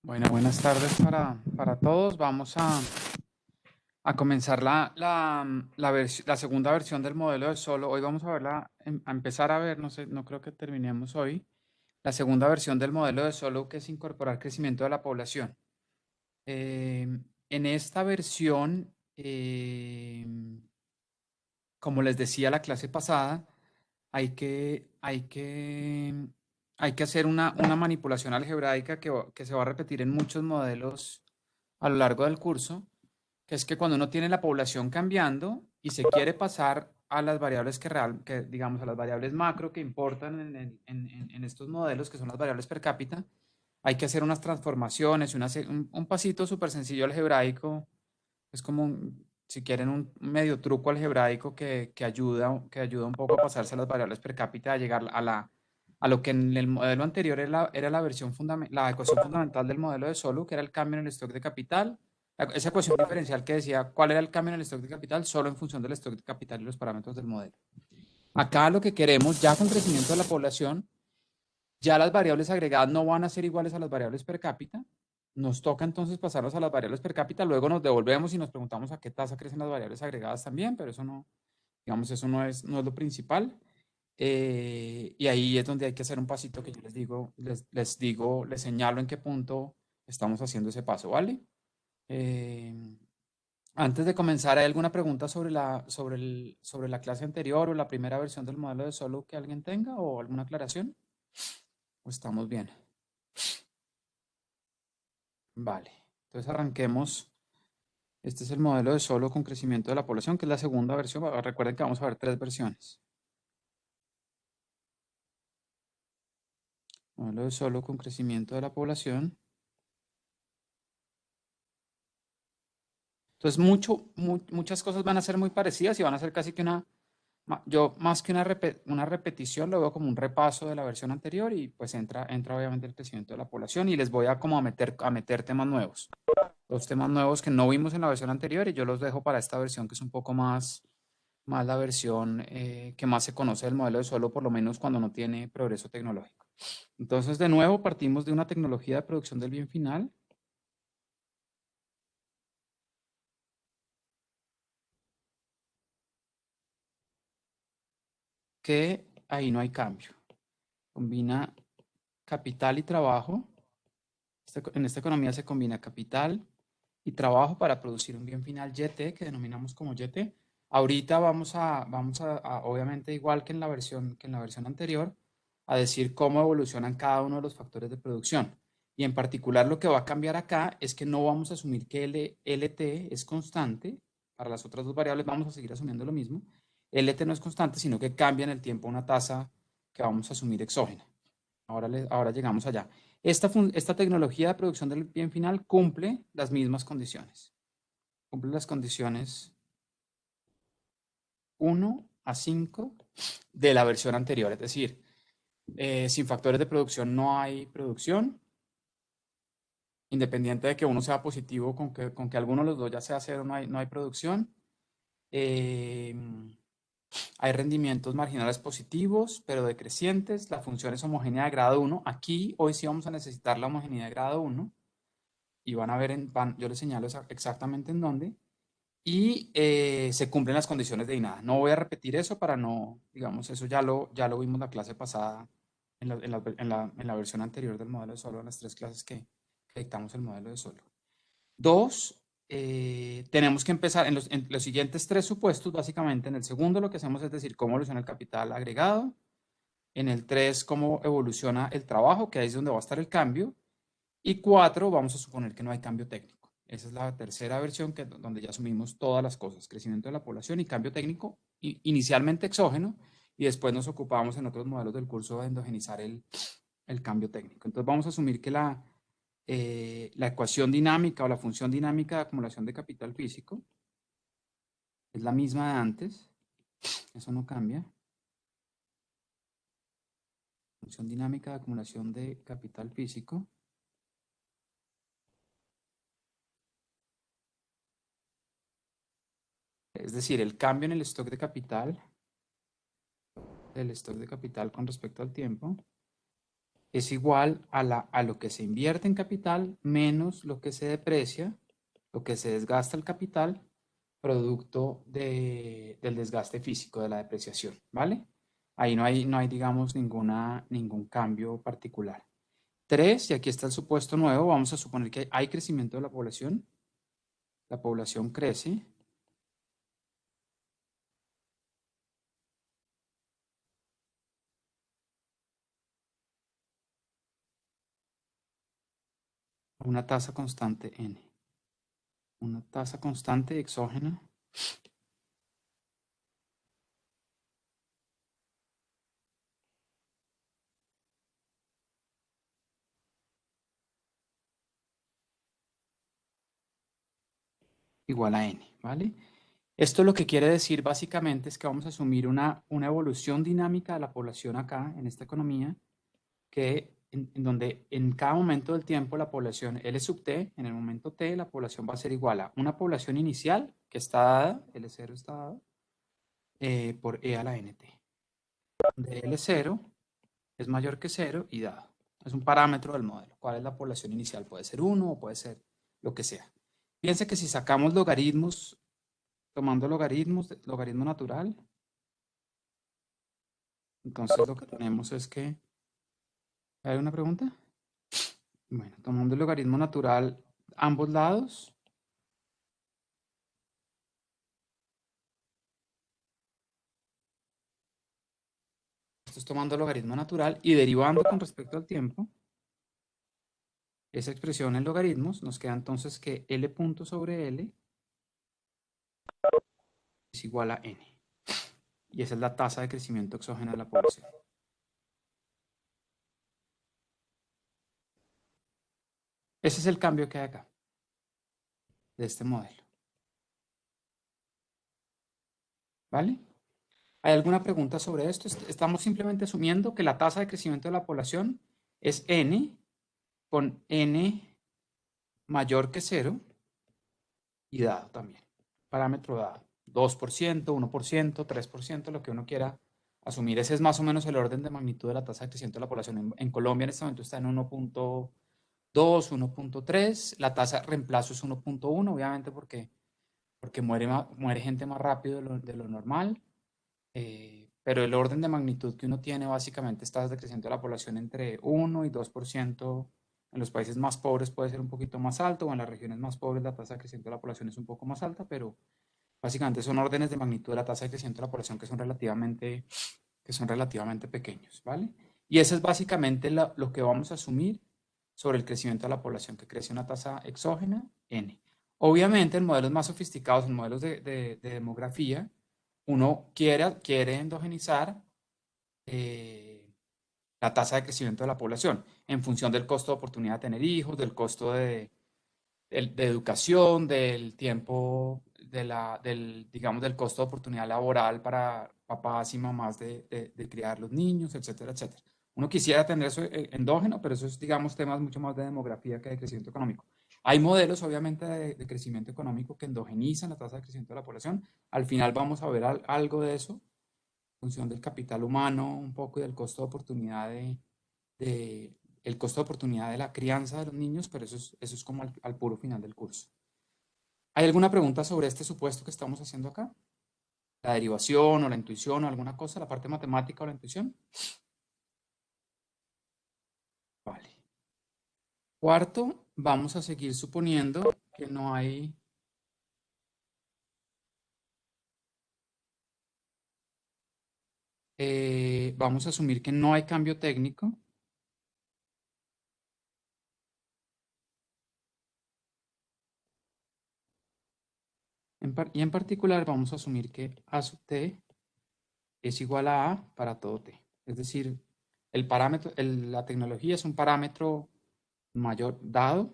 Bueno, buenas tardes para todos. Vamos a comenzar la segunda versión del modelo de Solo. Hoy vamos a verla, a empezar a ver, no sé, no creo que terminemos hoy, la segunda versión del modelo de Solo, que es incorporar crecimiento de la población. En esta versión, como les decía la clase pasada, hay que hacer una manipulación algebraica que se va a repetir en muchos modelos a lo largo del curso, que es que cuando uno tiene la población cambiando y se quiere pasar a las variables digamos, a las variables macro que importan en estos modelos, que son las variables per cápita, hay que hacer unas transformaciones, un pasito súper sencillo algebraico. Es como, si quieren, un medio truco algebraico que ayuda un poco a pasarse las variables per cápita, a llegar a lo que en el modelo anterior era la ecuación fundamental del modelo de Solo, que era el cambio en el stock de capital. Esa ecuación diferencial que decía cuál era el cambio en el stock de capital solo en función del stock de capital y los parámetros del modelo. Acá lo que queremos, ya con crecimiento de la población, ya las variables agregadas no van a ser iguales a las variables per cápita. Nos toca entonces pasarnos a las variables per cápita, luego nos devolvemos y nos preguntamos a qué tasa crecen las variables agregadas también, pero eso no, digamos, eso no es lo principal. Y ahí es donde hay que hacer un pasito que yo les señalo en qué punto estamos haciendo ese paso, ¿vale? Eh, Antes de comenzar, ¿hay alguna pregunta sobre la clase anterior o la primera versión del modelo de Solo que alguien tenga o alguna aclaración? ¿O estamos bien? Vale, entonces arranquemos. Este es el modelo de Solo con crecimiento de la población, que es la segunda versión. Recuerden que vamos a ver tres versiones. Modelo de Solo con crecimiento de la población. Entonces, muchas cosas van a ser muy parecidas y van a ser casi que yo más que una repetición, lo veo como un repaso de la versión anterior y pues entra obviamente el crecimiento de la población y les voy a como a meter temas nuevos. Los temas nuevos que no vimos en la versión anterior y yo los dejo para esta versión que es un poco más la versión que más se conoce del modelo de Solo, por lo menos cuando no tiene progreso tecnológico. Entonces, de nuevo, partimos de una tecnología de producción del bien final que ahí no hay cambio. Combina capital y trabajo. En esta economía se combina capital y trabajo para producir un bien final YT, que denominamos como YT. Ahorita obviamente, igual que en la versión anterior, a decir cómo evolucionan cada uno de los factores de producción. Y en particular lo que va a cambiar acá es que no vamos a asumir que LT es constante. Para las otras dos variables vamos a seguir asumiendo lo mismo. LT no es constante, sino que cambia en el tiempo una tasa que vamos a asumir exógena. Ahora llegamos allá. Esta tecnología de producción del bien final cumple las mismas condiciones. Cumple las condiciones 1 a 5 de la versión anterior. Es decir, sin factores de producción no hay producción. Independiente de que uno sea positivo, con que alguno de los dos ya sea cero, no hay producción. Eh, Hay rendimientos marginales positivos, pero decrecientes. La función es homogénea de grado 1. Aquí hoy sí vamos a necesitar la homogeneidad de grado 1. Y van a ver, yo les señalo exactamente en dónde. Y se cumplen las condiciones de INADA. No voy a repetir eso para no, digamos, eso ya lo vimos la clase pasada, en la versión anterior del modelo de Solo, en las tres clases que dictamos el modelo de Solo. Dos, tenemos que empezar en los siguientes tres supuestos, básicamente. En el segundo lo que hacemos es decir cómo evoluciona el capital agregado. En el 3, cómo evoluciona el trabajo, que ahí es donde va a estar el cambio. Y 4, vamos a suponer que no hay cambio técnico. Esa es la tercera versión donde ya asumimos todas las cosas, crecimiento de la población y cambio técnico, inicialmente exógeno, y después nos ocupamos en otros modelos del curso de endogenizar el cambio técnico. Entonces vamos a asumir que la ecuación dinámica o la función dinámica de acumulación de capital físico es la misma de antes, eso no cambia. Función dinámica de acumulación de capital físico. Es decir, el cambio en el stock de capital, con respecto al tiempo, es igual a lo que se invierte en capital menos lo que se deprecia, lo que se desgasta el capital, producto del desgaste físico, de la depreciación, ¿vale? Ahí no hay, digamos, ningún cambio particular. 3, y aquí está el supuesto nuevo, vamos a suponer que hay crecimiento de la población crece, a una tasa constante n, una tasa constante exógena igual a n, ¿vale? Esto lo que quiere decir básicamente es que vamos a asumir una evolución dinámica de la población acá, en esta economía, que en donde en cada momento del tiempo la población L sub t, en el momento t, la población va a ser igual a una población inicial que está dada, L0 está dada, por E a la nt, donde L0 es mayor que 0 y dado. Es un parámetro del modelo. ¿Cuál es la población inicial? Puede ser 1 o puede ser lo que sea. Piense que si sacamos logaritmos, tomando logaritmos, logaritmo natural, entonces lo que tenemos es que... ¿Hay una pregunta? Bueno, tomando el logaritmo natural ambos lados, esto es tomando el logaritmo natural y derivando con respecto al tiempo, esa expresión en logaritmos, nos queda entonces que L punto sobre L es igual a N. Y esa es la tasa de crecimiento exógena de la población. Ese es el cambio que hay acá, de este modelo. ¿Vale? ¿Hay alguna pregunta sobre esto? Estamos simplemente asumiendo que la tasa de crecimiento de la población es N, con N mayor que 0 y dado también. Parámetro dado. 2%, 1%, 3%, lo que uno quiera asumir. Ese es más o menos el orden de magnitud de la tasa de crecimiento de la población. En Colombia en este momento está en 1.2, 1.3. La tasa de reemplazo es 1.1, obviamente porque muere gente más rápido de lo normal. Pero el orden de magnitud que uno tiene básicamente es tasas de crecimiento de la población entre 1 y 2%. En los países más pobres puede ser un poquito más alto, o en las regiones más pobres la tasa de crecimiento de la población es un poco más alta, pero básicamente son órdenes de magnitud de la tasa de crecimiento de la población que son relativamente pequeños, ¿vale? Y eso es básicamente lo que vamos a asumir sobre el crecimiento de la población, que crece una tasa exógena, n. Obviamente en modelos más sofisticados, en modelos de demografía, uno quiere endogenizar la tasa de crecimiento de la población en función del costo de oportunidad de tener hijos, del costo de educación, del tiempo, digamos, del costo de oportunidad laboral para papás y mamás de criar los niños, etcétera, etcétera. Uno quisiera tener eso endógeno, pero eso es, digamos, temas mucho más de demografía que de crecimiento económico. Hay modelos, obviamente, de crecimiento económico que endogenizan la tasa de crecimiento de la población. Al final vamos a ver algo de eso, en función del capital humano, un poco y del costo de oportunidad de, el costo de oportunidad de la crianza de los niños, pero eso es como al puro final del curso. ¿Hay alguna pregunta sobre este supuesto que estamos haciendo acá? ¿La derivación o la intuición o alguna cosa, la parte matemática o la intuición? Vale. Cuarto, vamos a seguir suponiendo que no hay... vamos a asumir que no hay cambio técnico. Y en particular vamos a asumir que A sub t es igual a para todo t. Es decir, el parámetro, la tecnología es un parámetro mayor dado.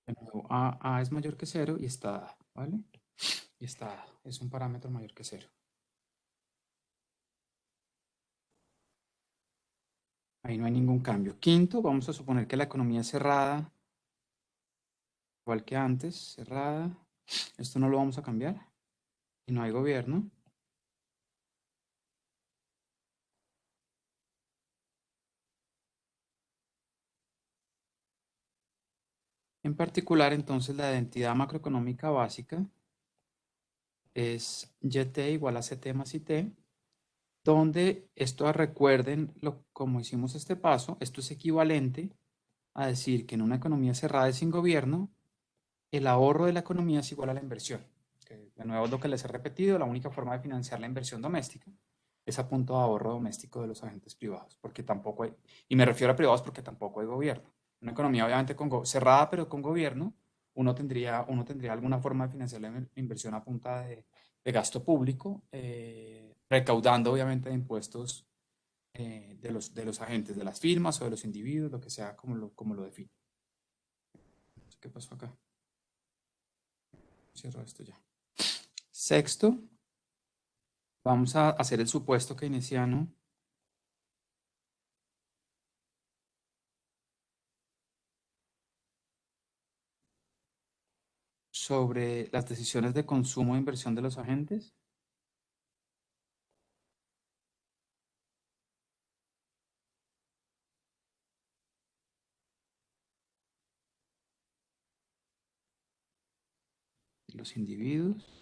De nuevo, A es mayor que 0 y está dado, ¿vale? Y está dado. Es un parámetro mayor que 0. Ahí no hay ningún cambio. Quinto, vamos a suponer que la economía es cerrada, igual que antes, cerrada. Esto no lo vamos a cambiar. Y no hay gobierno. En particular, entonces, la identidad macroeconómica básica es YT igual a CT más IT, donde esto recuerden como hicimos este paso, esto es equivalente a decir que en una economía cerrada y sin gobierno, el ahorro de la economía es igual a la inversión. Que de nuevo es lo que les he repetido, la única forma de financiar la inversión doméstica es a punto de ahorro doméstico de los agentes privados, porque tampoco hay, y me refiero a privados porque tampoco hay gobierno. Una economía obviamente cerrada pero con gobierno, uno tendría alguna forma de financiar la inversión a punta de gasto público, recaudando obviamente de impuestos de los agentes, de las firmas o de los individuos, lo que sea, como lo define. ¿Qué pasó acá? Cierro esto ya. Sexto, vamos a hacer el supuesto keynesiano sobre las decisiones de consumo e inversión de los agentes. Los individuos.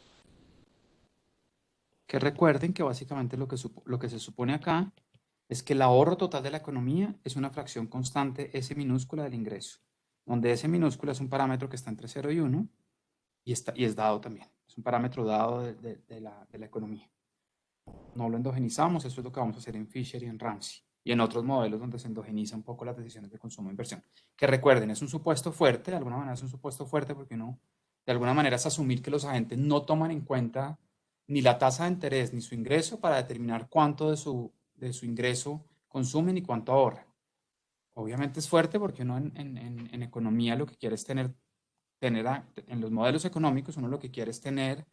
Que recuerden que básicamente lo que se supone acá es que el ahorro total de la economía es una fracción constante S minúscula del ingreso, donde S minúscula es un parámetro que está entre 0 y 1 y es dado también. Es un parámetro dado de la economía. No lo endogenizamos, eso es lo que vamos a hacer en Fisher y en Ramsey y en otros modelos donde se endogeniza un poco las decisiones de consumo e inversión. Que recuerden, es un supuesto fuerte, de alguna manera es un supuesto fuerte porque uno, de alguna manera es asumir que los agentes no toman en cuenta ni la tasa de interés ni su ingreso para determinar cuánto de su ingreso consumen y cuánto ahorran. Obviamente es fuerte porque uno en economía lo que quiere es en los modelos económicos uno lo que quiere es tener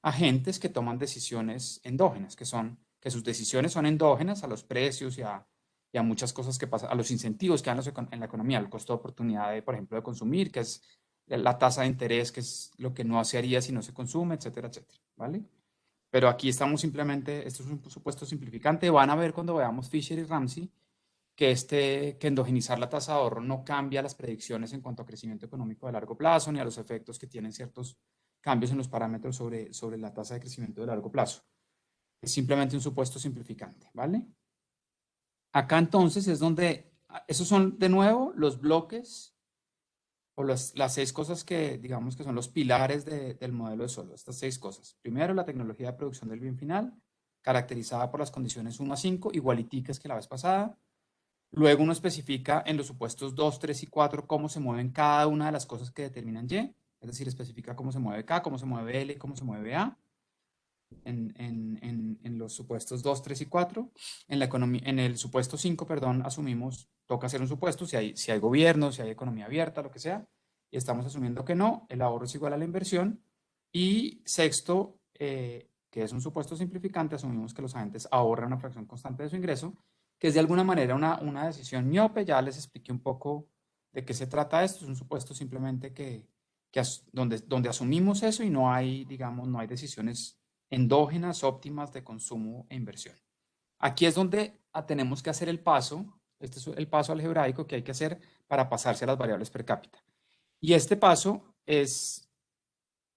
agentes que toman decisiones endógenas, que sus decisiones son endógenas a los precios y a muchas cosas que pasan, a los incentivos que dan en la economía, el costo de oportunidad, por ejemplo, de consumir, que es la tasa de interés, que es lo que no se haría si no se consume, etcétera, etcétera, ¿vale? Pero aquí estamos simplemente, esto es un supuesto simplificante, van a ver cuando veamos Fisher y Ramsey que endogenizar la tasa de ahorro no cambia las predicciones en cuanto a crecimiento económico de largo plazo ni a los efectos que tienen ciertos cambios en los parámetros sobre la tasa de crecimiento de largo plazo. Es simplemente un supuesto simplificante, ¿vale? Acá entonces es donde, esos son de nuevo los bloques o las 6 cosas que digamos que son los pilares del modelo de Solow, estas 6 cosas. Primero, la tecnología de producción del bien final, caracterizada por las condiciones 1 a 5, igualiticas que la vez pasada. Luego uno especifica en los supuestos 2, 3 y 4 cómo se mueven cada una de las cosas que determinan Y, es decir, especifica cómo se mueve K, cómo se mueve L, cómo se mueve A, en los supuestos 2, 3 y 4. En el supuesto 5, perdón, toca hacer un supuesto, si hay gobierno, si hay economía abierta, lo que sea, y estamos asumiendo que no, el ahorro es igual a la inversión. Y sexto, que es un supuesto simplificante, asumimos que los agentes ahorran una fracción constante de su ingreso, que es de alguna manera una decisión miope. Ya les expliqué un poco de qué se trata esto. Es un supuesto simplemente donde asumimos eso y no hay, digamos, no hay decisiones endógenas óptimas de consumo e inversión. Aquí es donde tenemos que hacer el paso, este es el paso algebraico que hay que hacer para pasarse a las variables per cápita. Y este paso es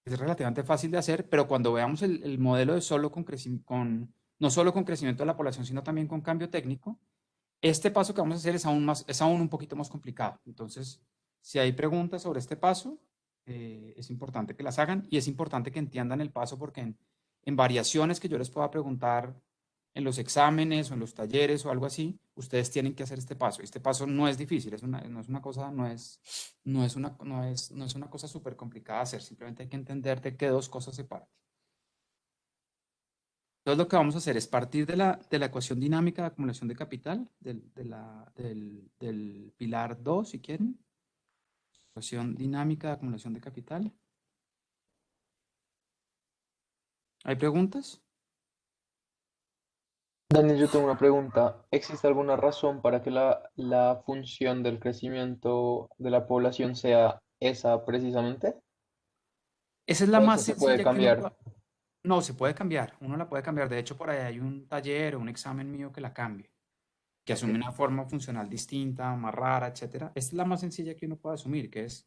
relativamente fácil de hacer, pero cuando veamos el modelo de no solo con crecimiento de la población, sino también con cambio técnico, este paso que vamos a hacer es aún un poquito más complicado. Entonces, si hay preguntas sobre este paso, es importante que las hagan y es importante que entiendan el paso porque en variaciones que yo les pueda preguntar en los exámenes o en los talleres o algo así, ustedes tienen que hacer este paso. Este paso no es difícil, no es una cosa, no es una cosa súper complicada de hacer, simplemente hay que entender de qué 2 cosas se paran. Entonces lo que vamos a hacer es partir de la ecuación dinámica de acumulación de capital, del pilar 2, si quieren. Ecuación dinámica de acumulación de capital. ¿Hay preguntas? Daniel, yo tengo una pregunta. ¿Existe alguna razón para que la función del crecimiento de la población sea esa precisamente? Esa es la ¿O más eso se puede sencilla que uno cambiar? puede. No, se puede cambiar, uno la puede cambiar. De hecho, por ahí hay un taller o un examen mío que la cambie, que Ok. asume una forma funcional distinta, más rara, etcétera. Esta es la más sencilla que uno puede asumir, que es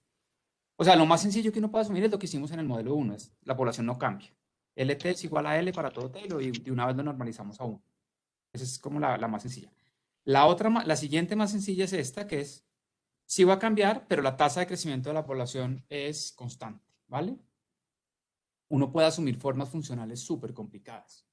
O sea, lo más sencillo que uno puede asumir es lo que hicimos en el modelo 1, es la población no cambia. LT es igual a L para todo T y de una vez lo normalizamos a 1. Esa es como la más sencilla. La siguiente más sencilla es esta, que es, sí va a cambiar, pero la tasa de crecimiento de la población es constante, ¿vale? Uno puede asumir formas funcionales súper complicadas,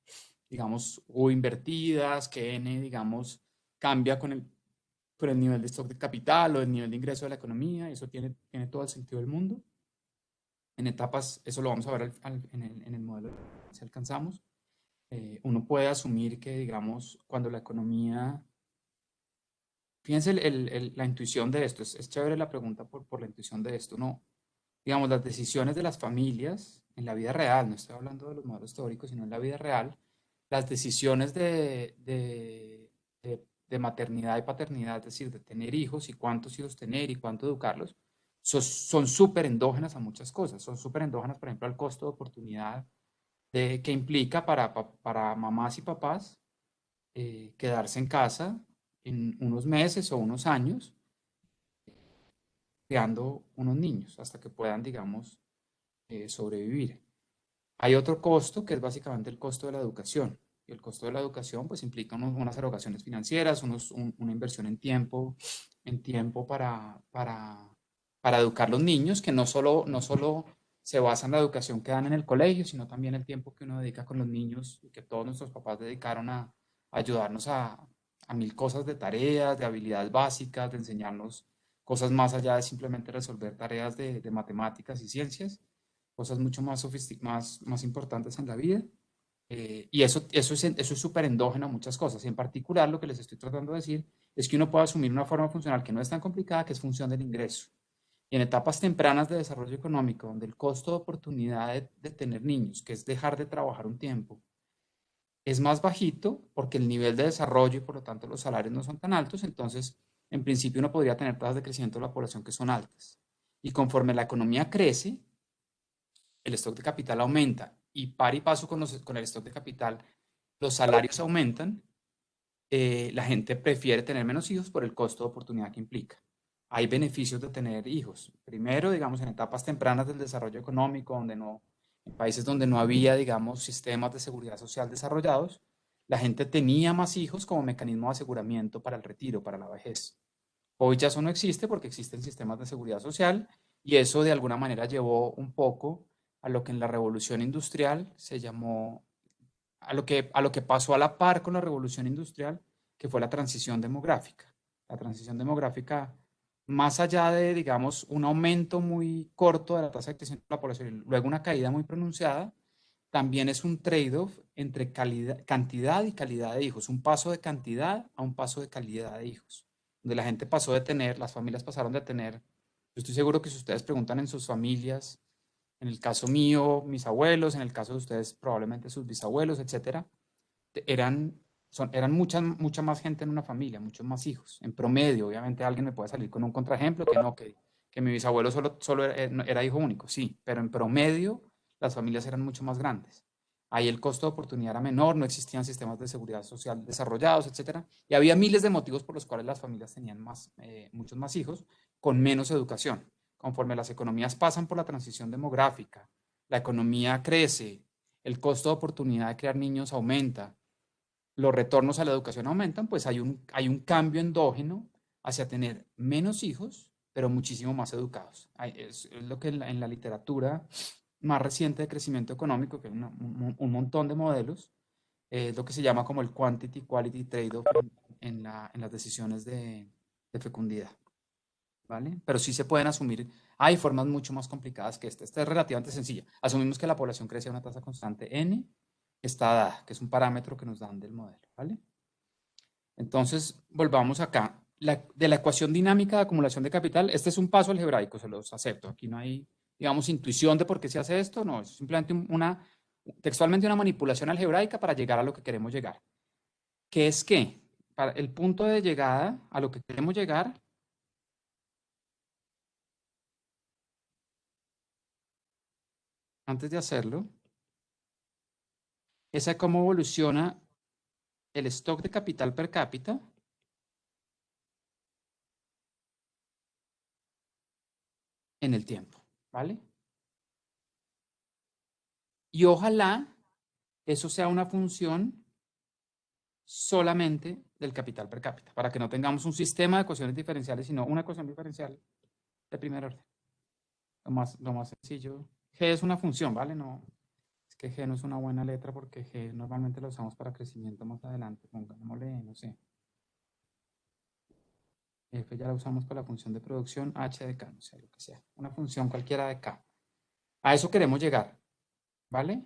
digamos, o invertidas, que N, digamos, cambia con el nivel de stock de capital o el nivel de ingreso de la economía, y eso tiene todo el sentido del mundo. En etapas, eso lo vamos a ver en el modelo si alcanzamos. Uno puede asumir que, digamos, cuando la economía, fíjense la intuición de esto, es chévere la pregunta por la intuición de esto, ¿no? Digamos, las decisiones de las familias en la vida real, no estoy hablando de los modelos teóricos, sino en la vida real, las decisiones de maternidad y paternidad, es decir, de tener hijos y cuántos hijos tener y cuánto educarlos, son súper endógenas a muchas cosas. Son súper endógenas, por ejemplo, al costo de oportunidad que implica para mamás y papás quedarse en casa en unos meses o unos años creando unos niños hasta que puedan, digamos, sobrevivir. Hay otro costo que es básicamente el costo de la educación. Y el costo de la educación pues implica unas erogaciones financieras, una inversión en tiempo para educar a los niños, que no solo se basa en la educación que dan en el colegio, sino también el tiempo que uno dedica con los niños y que todos nuestros papás dedicaron a ayudarnos a mil cosas de tareas, de habilidades básicas, de enseñarnos cosas más allá de simplemente resolver tareas de matemáticas y ciencias, cosas mucho más importantes en la vida. Y eso es súper endógeno a muchas cosas. Y en particular, lo que les estoy tratando de decir es que uno puede asumir una forma funcional que no es tan complicada, que es función del ingreso. Y en etapas tempranas de desarrollo económico, donde el costo de oportunidad de tener niños, que es dejar de trabajar un tiempo, es más bajito porque el nivel de desarrollo y por lo tanto los salarios no son tan altos, entonces en principio uno podría tener tasas de crecimiento de la población que son altas. Y conforme la economía crece, el stock de capital aumenta y par y paso con el stock de capital, los salarios aumentan, la gente prefiere tener menos hijos por el costo de oportunidad que implica. Hay beneficios de tener hijos. Primero, digamos, en etapas tempranas del desarrollo económico, en países donde no había, digamos, sistemas de seguridad social desarrollados, la gente tenía más hijos como mecanismo de aseguramiento para el retiro, para la vejez. Hoy ya eso no existe porque existen sistemas de seguridad social y eso de alguna manera llevó un poco a lo que en la revolución industrial se llamó, a lo que pasó a la par con la revolución industrial, que fue la transición demográfica. La transición demográfica, más allá de, digamos, un aumento muy corto de la tasa de crecimiento de la población y luego una caída muy pronunciada, también es un trade-off entre cantidad y calidad de hijos, un paso de cantidad a un paso de calidad de hijos, donde la gente pasó de tener, las familias pasaron de tener, yo estoy seguro que si ustedes preguntan en sus familias, en el caso mío, mis abuelos, en el caso de ustedes, probablemente sus bisabuelos, etcétera, eran, eran mucha más gente en una familia, muchos más hijos. En promedio, obviamente alguien me puede salir con un contraejemplo que no, que mi bisabuelo solo era hijo único, sí, pero en promedio las familias eran mucho más grandes. Ahí el costo de oportunidad era menor, no existían sistemas de seguridad social desarrollados, etcétera. Y había miles de motivos por los cuales las familias tenían muchos más hijos con menos educación. Conforme las economías pasan por la transición demográfica, la economía crece, el costo de oportunidad de crear niños aumenta, los retornos a la educación aumentan, pues hay un cambio endógeno hacia tener menos hijos, pero muchísimo más educados. Es lo que en la literatura más reciente de crecimiento económico, que hay un montón de modelos, es lo que se llama como el quantity-quality trade-off en las decisiones de fecundidad, ¿vale? Pero sí se pueden asumir, hay formas mucho más complicadas que esta. Esta es relativamente sencilla. Asumimos que la población crece a una tasa constante n, está dada, que es un parámetro que nos dan del modelo, ¿vale? Entonces, volvamos acá. De la ecuación dinámica de acumulación de capital, este es un paso algebraico, se los acepto. Aquí no hay, digamos, intuición de por qué se hace esto, no, es simplemente textualmente una manipulación algebraica para llegar a lo que queremos llegar. ¿Qué es qué? Para el punto de llegada a lo que queremos llegar, antes de hacerlo, es a cómo evoluciona el stock de capital per cápita en el tiempo. ¿vale? Y ojalá eso sea una función solamente del capital per cápita, para que no tengamos un sistema de ecuaciones diferenciales, sino una ecuación diferencial de primer orden. Lo más sencillo. G es una función, ¿vale? No, es que G no es una buena letra porque G normalmente lo usamos para crecimiento más adelante. Pongámosle, no sé. F ya la usamos para la función de producción, H de K, no sé, lo que sea. Una función cualquiera de K. A eso queremos llegar, ¿vale?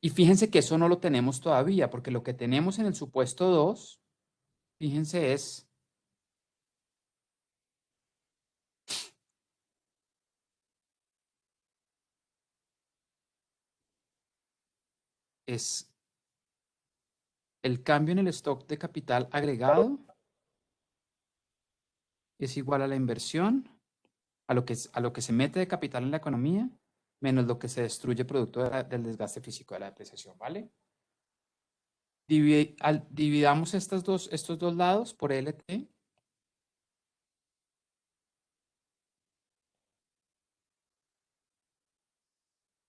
Y fíjense que eso no lo tenemos todavía, porque lo que tenemos en el supuesto 2, fíjense, es el cambio en el stock de capital agregado es igual a la inversión, a lo que se mete de capital en la economía, menos lo que se destruye producto del desgaste físico de la depreciación, ¿vale? Dividamos estos dos lados por LT.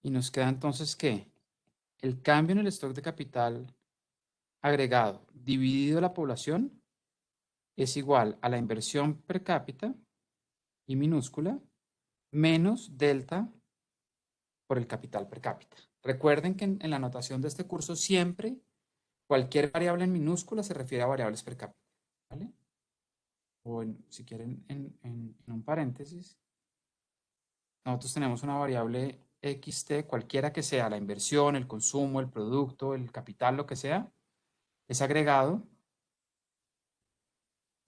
Y nos queda entonces que el cambio en el stock de capital agregado dividido la población es igual a la inversión per cápita y minúscula menos delta por el capital per cápita. Recuerden que en la notación de este curso siempre cualquier variable en minúscula se refiere a variables per cápita, ¿vale? O si quieren en un paréntesis, nosotros tenemos una variable xt, cualquiera que sea, la inversión, el consumo, el producto, el capital, lo que sea, es agregado.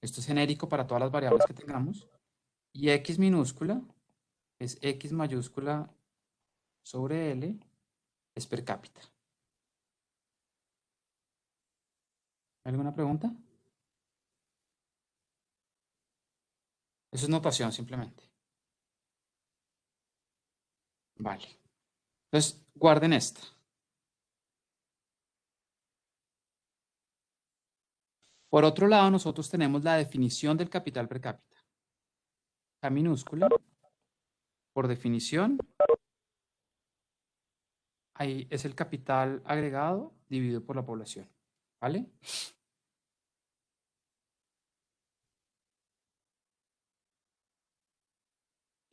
Esto es genérico para todas las variables que tengamos. Y x minúscula es x mayúscula sobre L, es per cápita. ¿Alguna pregunta? Eso es notación simplemente. Vale. Entonces, guarden esta. Por otro lado, nosotros tenemos la definición del capital per cápita. K minúscula, por definición, ahí es el capital agregado dividido por la población. ¿Vale?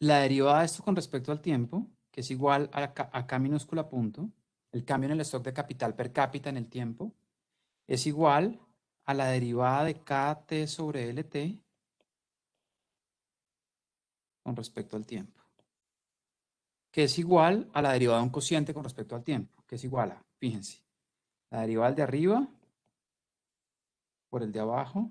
La derivada de esto con respecto al tiempo, que es igual a K minúscula punto, el cambio en el stock de capital per cápita en el tiempo, es igual a la derivada de KT sobre LT con respecto al tiempo, que es igual a la derivada de un cociente con respecto al tiempo, que es igual a, fíjense, la derivada del de arriba por el de abajo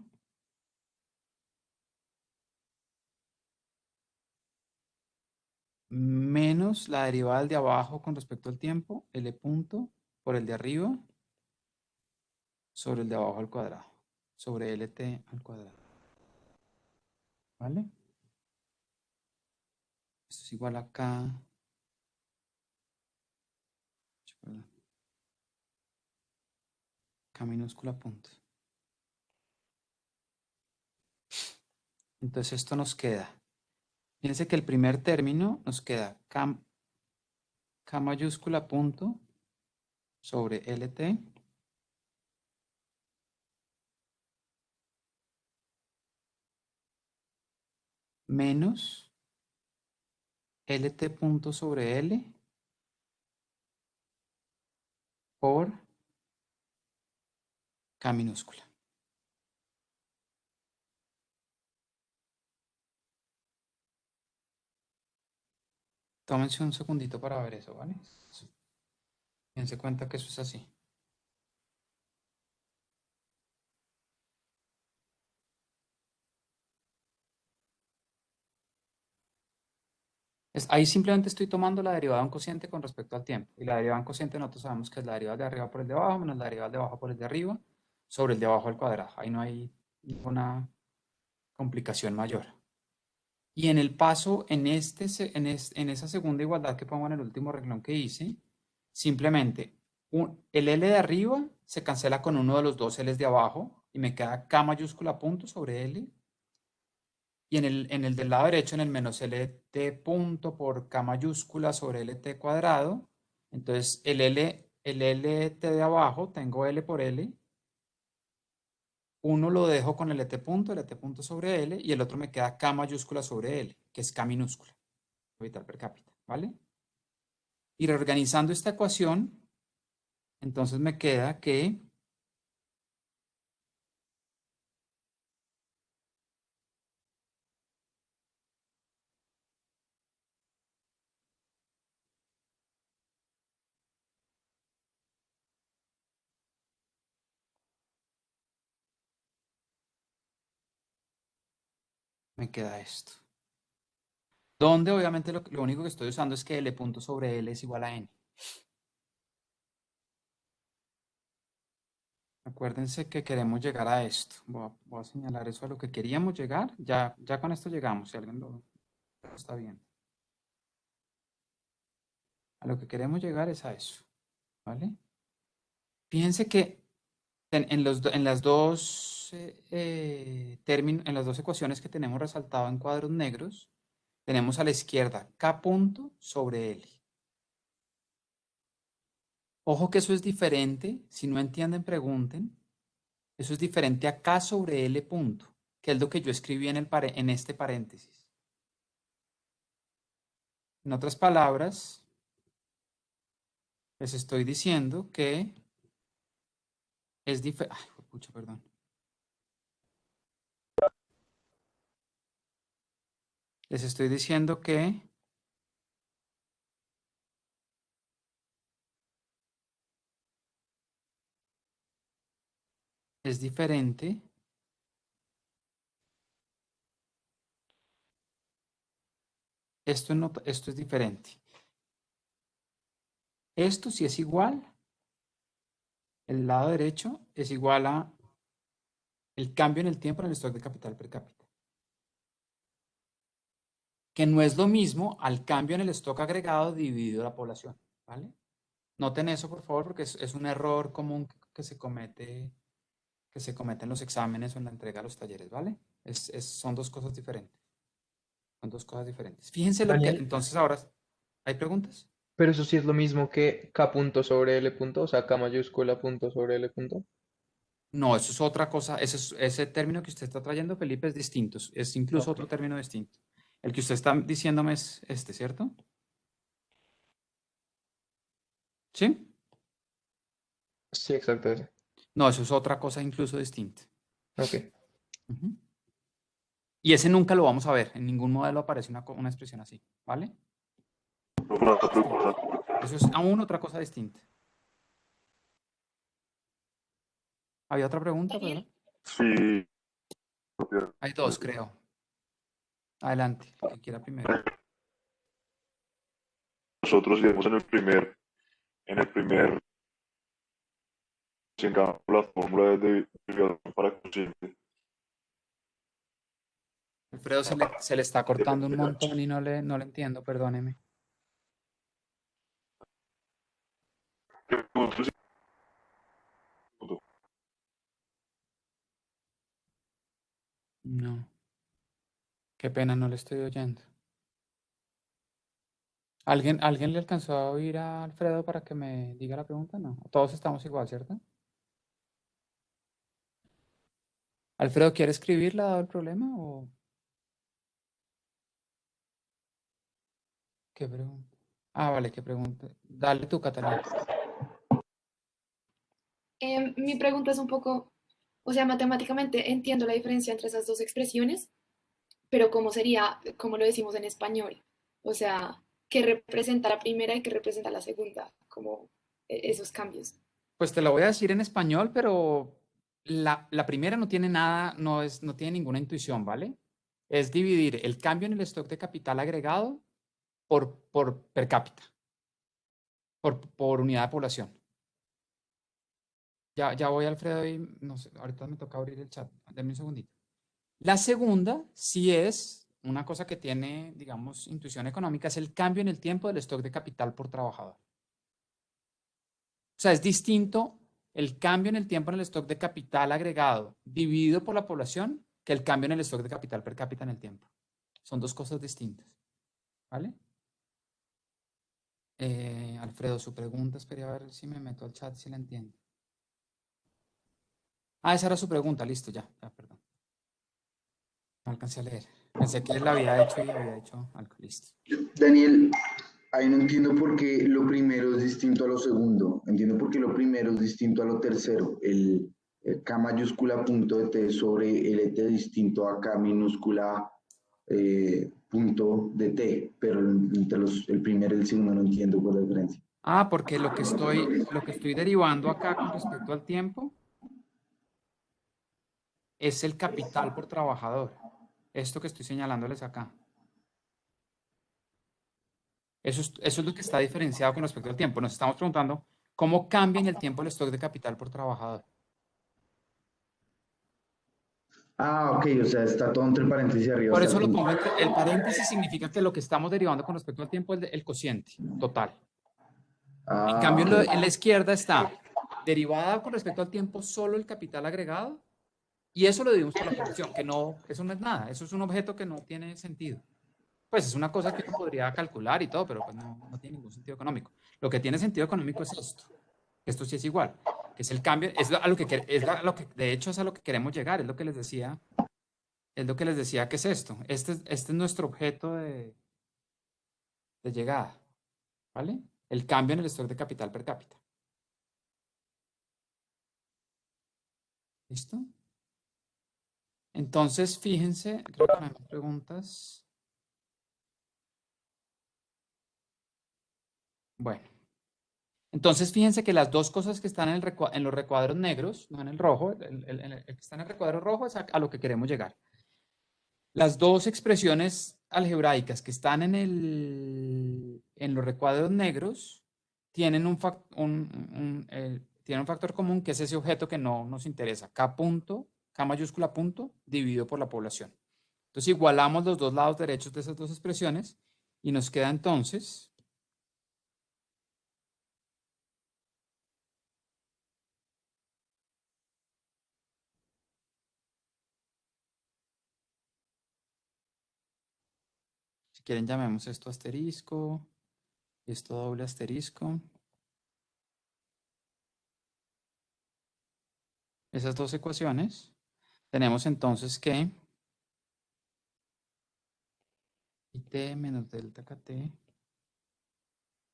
menos la derivada del de abajo con respecto al tiempo, L punto, por el de arriba sobre el de abajo al cuadrado, sobre LT al cuadrado. ¿Vale? Esto es igual a K, perdón, K minúscula punto. Entonces esto nos queda. Fíjense que el primer término nos queda K mayúscula punto sobre LT menos LT punto sobre L por K minúscula. Tómense un segundito para ver eso, ¿vale? Dense cuenta que eso es así. Ahí simplemente estoy tomando la derivada de un cociente con respecto al tiempo. Y la derivada de un cociente nosotros sabemos que es la derivada de arriba por el de abajo menos la derivada de abajo por el de arriba sobre el de abajo al cuadrado. Ahí no hay ninguna complicación mayor. Y en el paso, en esa segunda igualdad que pongo en el último renglón que hice, simplemente el L de arriba se cancela con uno de los dos L's de abajo y me queda K mayúscula punto sobre L Y en el del lado derecho, en el menos LT punto por K mayúscula sobre LT cuadrado, entonces el LT de abajo, tengo L por L, uno lo dejo con el LT punto sobre L, y el otro me queda K mayúscula sobre L, que es K minúscula, capital per cápita, ¿vale? Y reorganizando esta ecuación, entonces me queda que me queda esto. Donde obviamente lo único que estoy usando es que L punto sobre L es igual a N. Acuérdense que queremos llegar a esto. Voy a señalar eso a lo que queríamos llegar. Ya con esto llegamos, si alguien lo está bien. A lo que queremos llegar es a eso, ¿vale? Fíjense que en las dos en las dos ecuaciones que tenemos resaltado en cuadros negros, tenemos a la izquierda K punto sobre L. Ojo que eso es diferente, si no entienden, pregunten. Eso es diferente a K sobre L punto, que es lo que yo escribí en este paréntesis. En otras palabras, les estoy diciendo que es diferente. Ay, pucha, perdón. Les estoy diciendo que es diferente. Esto es diferente. Esto si es igual, el lado derecho es igual a el cambio en el tiempo en el stock de capital per cápita. Que no es lo mismo al cambio en el stock agregado dividido la población, ¿vale? Noten eso, por favor, porque es un error común que se comete en los exámenes o en la entrega a los talleres, ¿vale? Son dos cosas diferentes. Son dos cosas diferentes. Fíjense lo que, Daniel, entonces ahora, ¿hay preguntas? pero eso sí es lo mismo que K punto sobre L punto, o sea, K mayúscula punto sobre L punto. No, eso es otra cosa. Ese término que usted está trayendo, Felipe, es distinto. Es incluso Ok. otro término distinto. El que usted está diciéndome es este, ¿cierto? ¿Sí? Sí, exacto ese. No, eso es otra cosa incluso distinta. Ok. Ujú. Y ese nunca lo vamos a ver. En ningún modelo aparece una expresión así, ¿vale? Distinto. Eso es aún otra cosa distinta. ¿Había otra pregunta, Daniel, perdón? Sí, Hay dos, creo. Adelante, el que quiera primero. nosotros digamos en el primer, checamos la fórmula de desviación para cociente. Alfredo, se le está cortando un montón y no le entiendo, perdóneme. ¿Qué punto es el punto? No, qué pena, no le estoy oyendo. ¿Alguien le alcanzó a oír a Alfredo para que me diga la pregunta? No, todos estamos igual, ¿cierto? Alfredo, ¿quiere escribirla dado el problema o qué pregunta? Ah, vale, qué pregunta. Dale tú, Catalina. Mi pregunta es un poco, o sea, matemáticamente entiendo la diferencia entre esas dos expresiones, pero ¿cómo sería, cómo lo decimos en español? O sea, ¿qué representa la primera y qué representa la segunda? Como esos cambios. Pues te lo voy a decir en español, pero la primera no tiene nada, no tiene ninguna intuición, ¿vale? Es dividir el cambio en el stock de capital agregado por per cápita, por unidad de población. Ya voy, Alfredo, y no sé, ahorita me toca abrir el chat. Denme un segundito. La segunda sí es una cosa que tiene, digamos, intuición económica, es el cambio en el tiempo del stock de capital por trabajador. O sea, es distinto el cambio en el tiempo en el stock de capital agregado dividido por la población que el cambio en el stock de capital per cápita en el tiempo. Son dos cosas distintas. ¿Vale? Alfredo, su pregunta, esperé a ver si me meto al chat, si la entiendo. Ah, esa era su pregunta, listo, ya, perdón. No alcancé a leer. Pensé que él la había hecho y había hecho algo, listo. Daniel, ahí no entiendo por qué lo primero es distinto a lo segundo. Entiendo por qué lo primero es distinto a lo tercero. El K mayúscula punto de T sobre el ET distinto a K minúscula punto de T. Pero entre el primero y el segundo no entiendo cuál es la diferencia. Ah, porque lo que estoy derivando acá con respecto al tiempo es el capital por trabajador. Esto que estoy señalándoles acá. Eso es lo que está diferenciado con respecto al tiempo. Nos estamos preguntando cómo cambia en el tiempo el stock de capital por trabajador. Ah, ok, o sea, está todo entre paréntesis y arriba Por hasta eso el lo punto. pongo entre el paréntesis, significa que lo que estamos derivando con respecto al tiempo es el cociente total. En Ah, cambio, ok. en la izquierda está derivada con respecto al tiempo solo el capital agregado y eso lo dividimos por la población, que no, eso no es nada, eso es un objeto que no tiene sentido. Pues es una cosa que uno podría calcular y todo, pero pues no tiene ningún sentido económico. Lo que tiene sentido económico es esto. Esto sí es igual, que es el cambio, es a lo que, de hecho es a lo que queremos llegar, es lo que les decía que es esto. Este es nuestro objeto de llegada, ¿vale? El cambio en el stock de capital per cápita. ¿Listo? Entonces, fíjense, creo que no hay más preguntas. Bueno, entonces fíjense que las dos cosas que están en los recuadros negros, no en el rojo, el que está en el recuadro rojo es a lo que queremos llegar. Las dos expresiones algebraicas que están en los recuadros negros tienen tienen un factor común que es ese objeto que no nos interesa, K mayúscula punto, dividido por la población. Entonces igualamos los dos lados derechos de esas dos expresiones y nos queda entonces si quieren llamemos esto asterisco, esto doble asterisco. Esas dos ecuaciones. Tenemos entonces que IT menos delta KT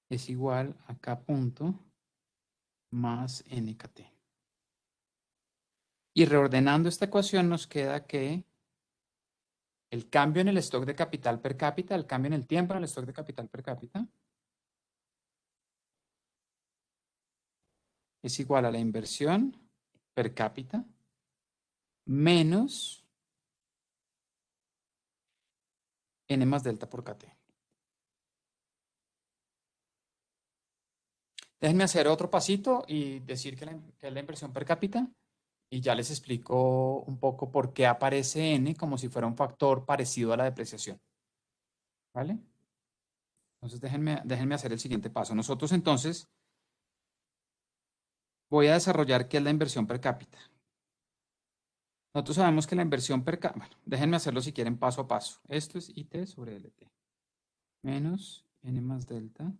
es igual a K punto más NKT. Y reordenando esta ecuación nos queda que el cambio en el stock de capital per cápita, el cambio en el tiempo en el stock de capital per cápita, es igual a la inversión per cápita menos N más delta por KT. Déjenme hacer otro pasito y decir que es la inversión per cápita y ya les explico un poco por qué aparece N como si fuera un factor parecido a la depreciación. ¿Vale? Entonces déjenme hacer el siguiente paso. Nosotros entonces voy a desarrollar qué es la inversión per cápita. Nosotros sabemos que la inversión per cápita, bueno, déjenme hacerlo si quieren paso a paso. Esto es IT sobre LT menos N más delta.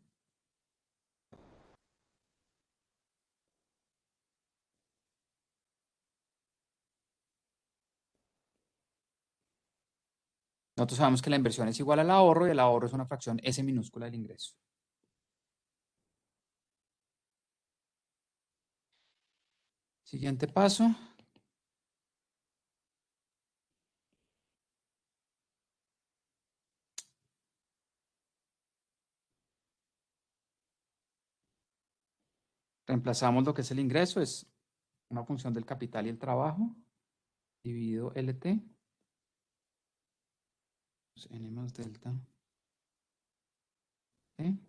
Nosotros sabemos que la inversión es igual al ahorro y el ahorro es una fracción S minúscula del ingreso. Siguiente paso. Reemplazamos lo que es el ingreso, es una función del capital y el trabajo, dividido LT, pues N más delta. ¿Sí?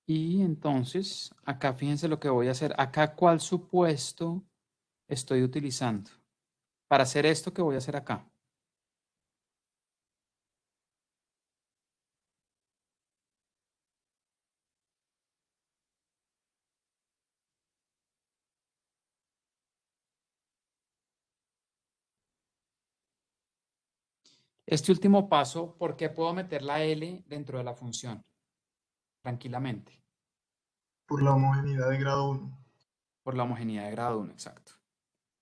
Y entonces, acá fíjense lo que voy a hacer. Acá, ¿cuál supuesto estoy utilizando? Para hacer esto que voy a hacer acá. Este último paso, ¿por qué puedo meter la L dentro de la función? Tranquilamente. Por la homogeneidad de grado 1. Por la homogeneidad de grado 1, exacto.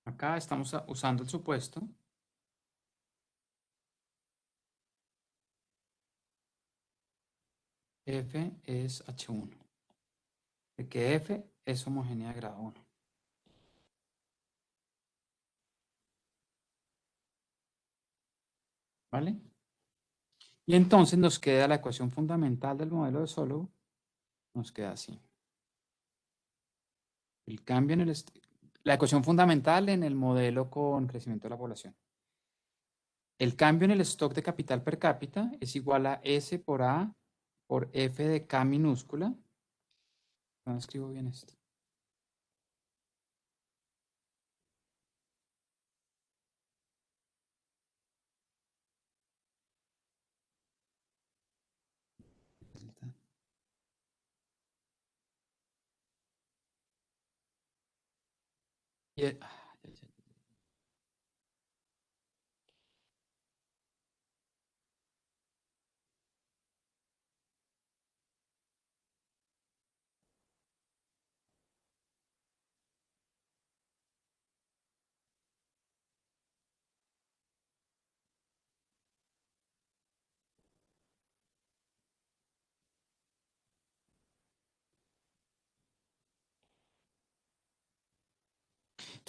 Acá estamos usando el supuesto F es H1, de que F es homogénea de grado 1. ¿Vale? Y entonces nos queda la ecuación fundamental del modelo de Solow, nos queda así. El cambio en la ecuación fundamental en el modelo con crecimiento de la población. El cambio en el stock de capital per cápita es igual a S por A por F de K minúscula. No escribo bien esto. Y,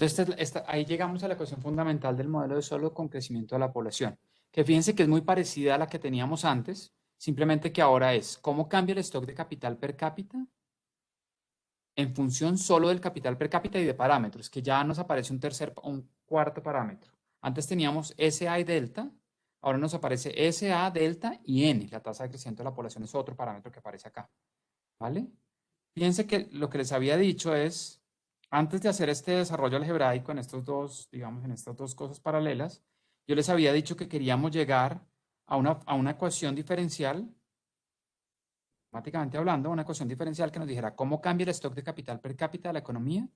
entonces, ahí llegamos a la ecuación fundamental del modelo de Solow con crecimiento de la población, que fíjense que es muy parecida a la que teníamos antes, simplemente que ahora es cómo cambia el stock de capital per cápita en función solo del capital per cápita y de parámetros, que ya nos aparece un cuarto parámetro. Antes teníamos SA y delta, ahora nos aparece SA, delta y N, la tasa de crecimiento de la población es otro parámetro que aparece acá, ¿vale? Fíjense que lo que les había dicho es, antes de hacer este desarrollo algebraico en estos dos, digamos, en estas dos cosas paralelas, yo les había dicho que queríamos llegar a una ecuación diferencial, matemáticamente hablando, una ecuación diferencial que nos dijera cómo cambia el stock de capital per cápita de la economía,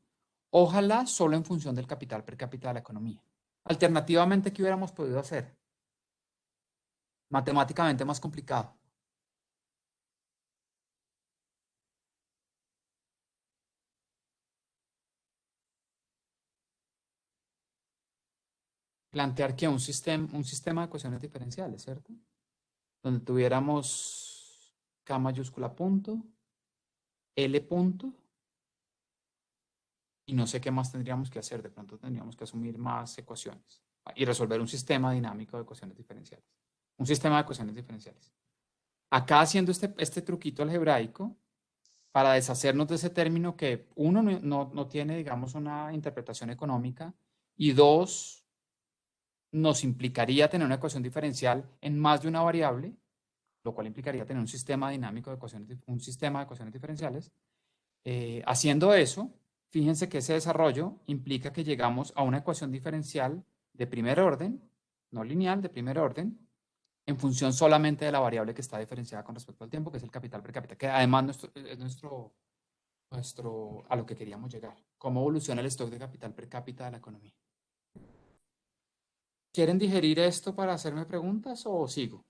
ojalá solo en función del capital per cápita de la economía. Alternativamente, ¿qué hubiéramos podido hacer? Matemáticamente más complicado. Plantear que un sistema de ecuaciones diferenciales, ¿cierto? Donde tuviéramos K mayúscula punto, L punto, y no sé qué más tendríamos que hacer. De pronto tendríamos que asumir más ecuaciones y resolver un sistema dinámico de ecuaciones diferenciales. Un sistema de ecuaciones diferenciales. Acá haciendo este truquito algebraico, para deshacernos de ese término que uno no tiene, digamos, una interpretación económica y dos, nos implicaría tener una ecuación diferencial en más de una variable, lo cual implicaría tener un sistema dinámico de ecuaciones, un sistema de ecuaciones diferenciales. Haciendo eso, fíjense que ese desarrollo implica que llegamos a una ecuación diferencial de primer orden, no lineal, de primer orden, en función solamente de la variable que está diferenciada con respecto al tiempo, que es el capital per cápita, que además es a lo que queríamos llegar. ¿Cómo evoluciona el stock de capital per cápita de la economía? ¿Quieren digerir esto para hacerme preguntas o sigo?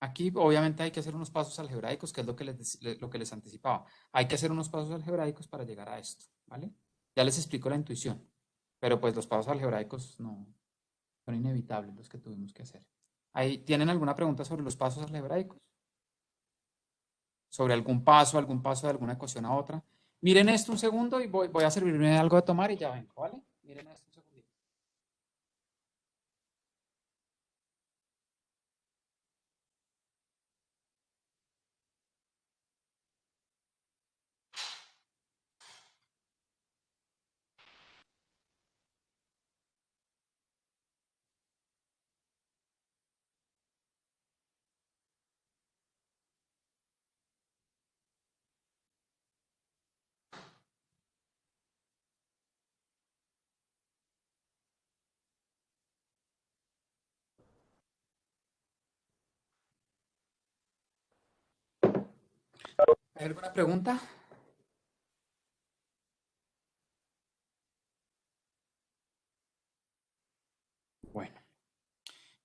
Aquí obviamente hay que hacer unos pasos algebraicos, que es lo que les anticipaba. Hay que hacer unos pasos algebraicos para llegar a esto, ¿vale? Ya les explico la intuición, pero pues los pasos algebraicos no son inevitables los que tuvimos que hacer. ¿Ahí tienen alguna pregunta sobre los pasos algebraicos? ¿Sobre algún paso de alguna ecuación a otra? Miren esto un segundo y voy a servirme algo de tomar y ya vengo, ¿vale? Miren esto un segundo. ¿Hay alguna pregunta?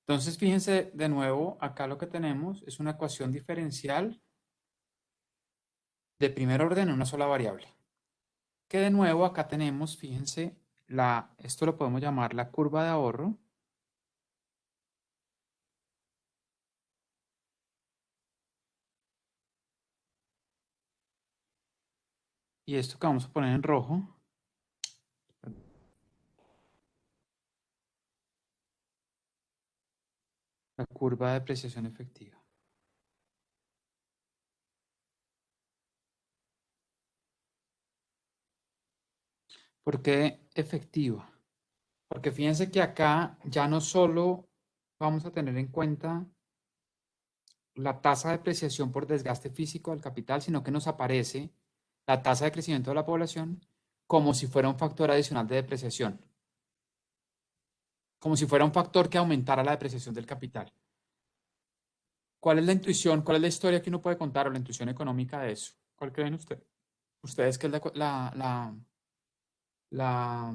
Entonces, fíjense de nuevo, acá lo que tenemos es una ecuación diferencial de primer orden en una sola variable. Que de nuevo acá tenemos, fíjense, esto lo podemos llamar la curva de ahorro. Y esto que vamos a poner en rojo la curva de depreciación efectiva. ¿Por qué efectiva? Porque fíjense que acá ya no solo vamos a tener en cuenta la tasa de depreciación por desgaste físico del capital, sino que nos aparece la tasa de crecimiento de la población como si fuera un factor adicional de depreciación, como si fuera un factor que aumentara la depreciación del capital. ¿Cuál es la intuición, cuál es la historia que uno puede contar o la intuición económica de eso? ¿Cuál creen ustedes que es la, la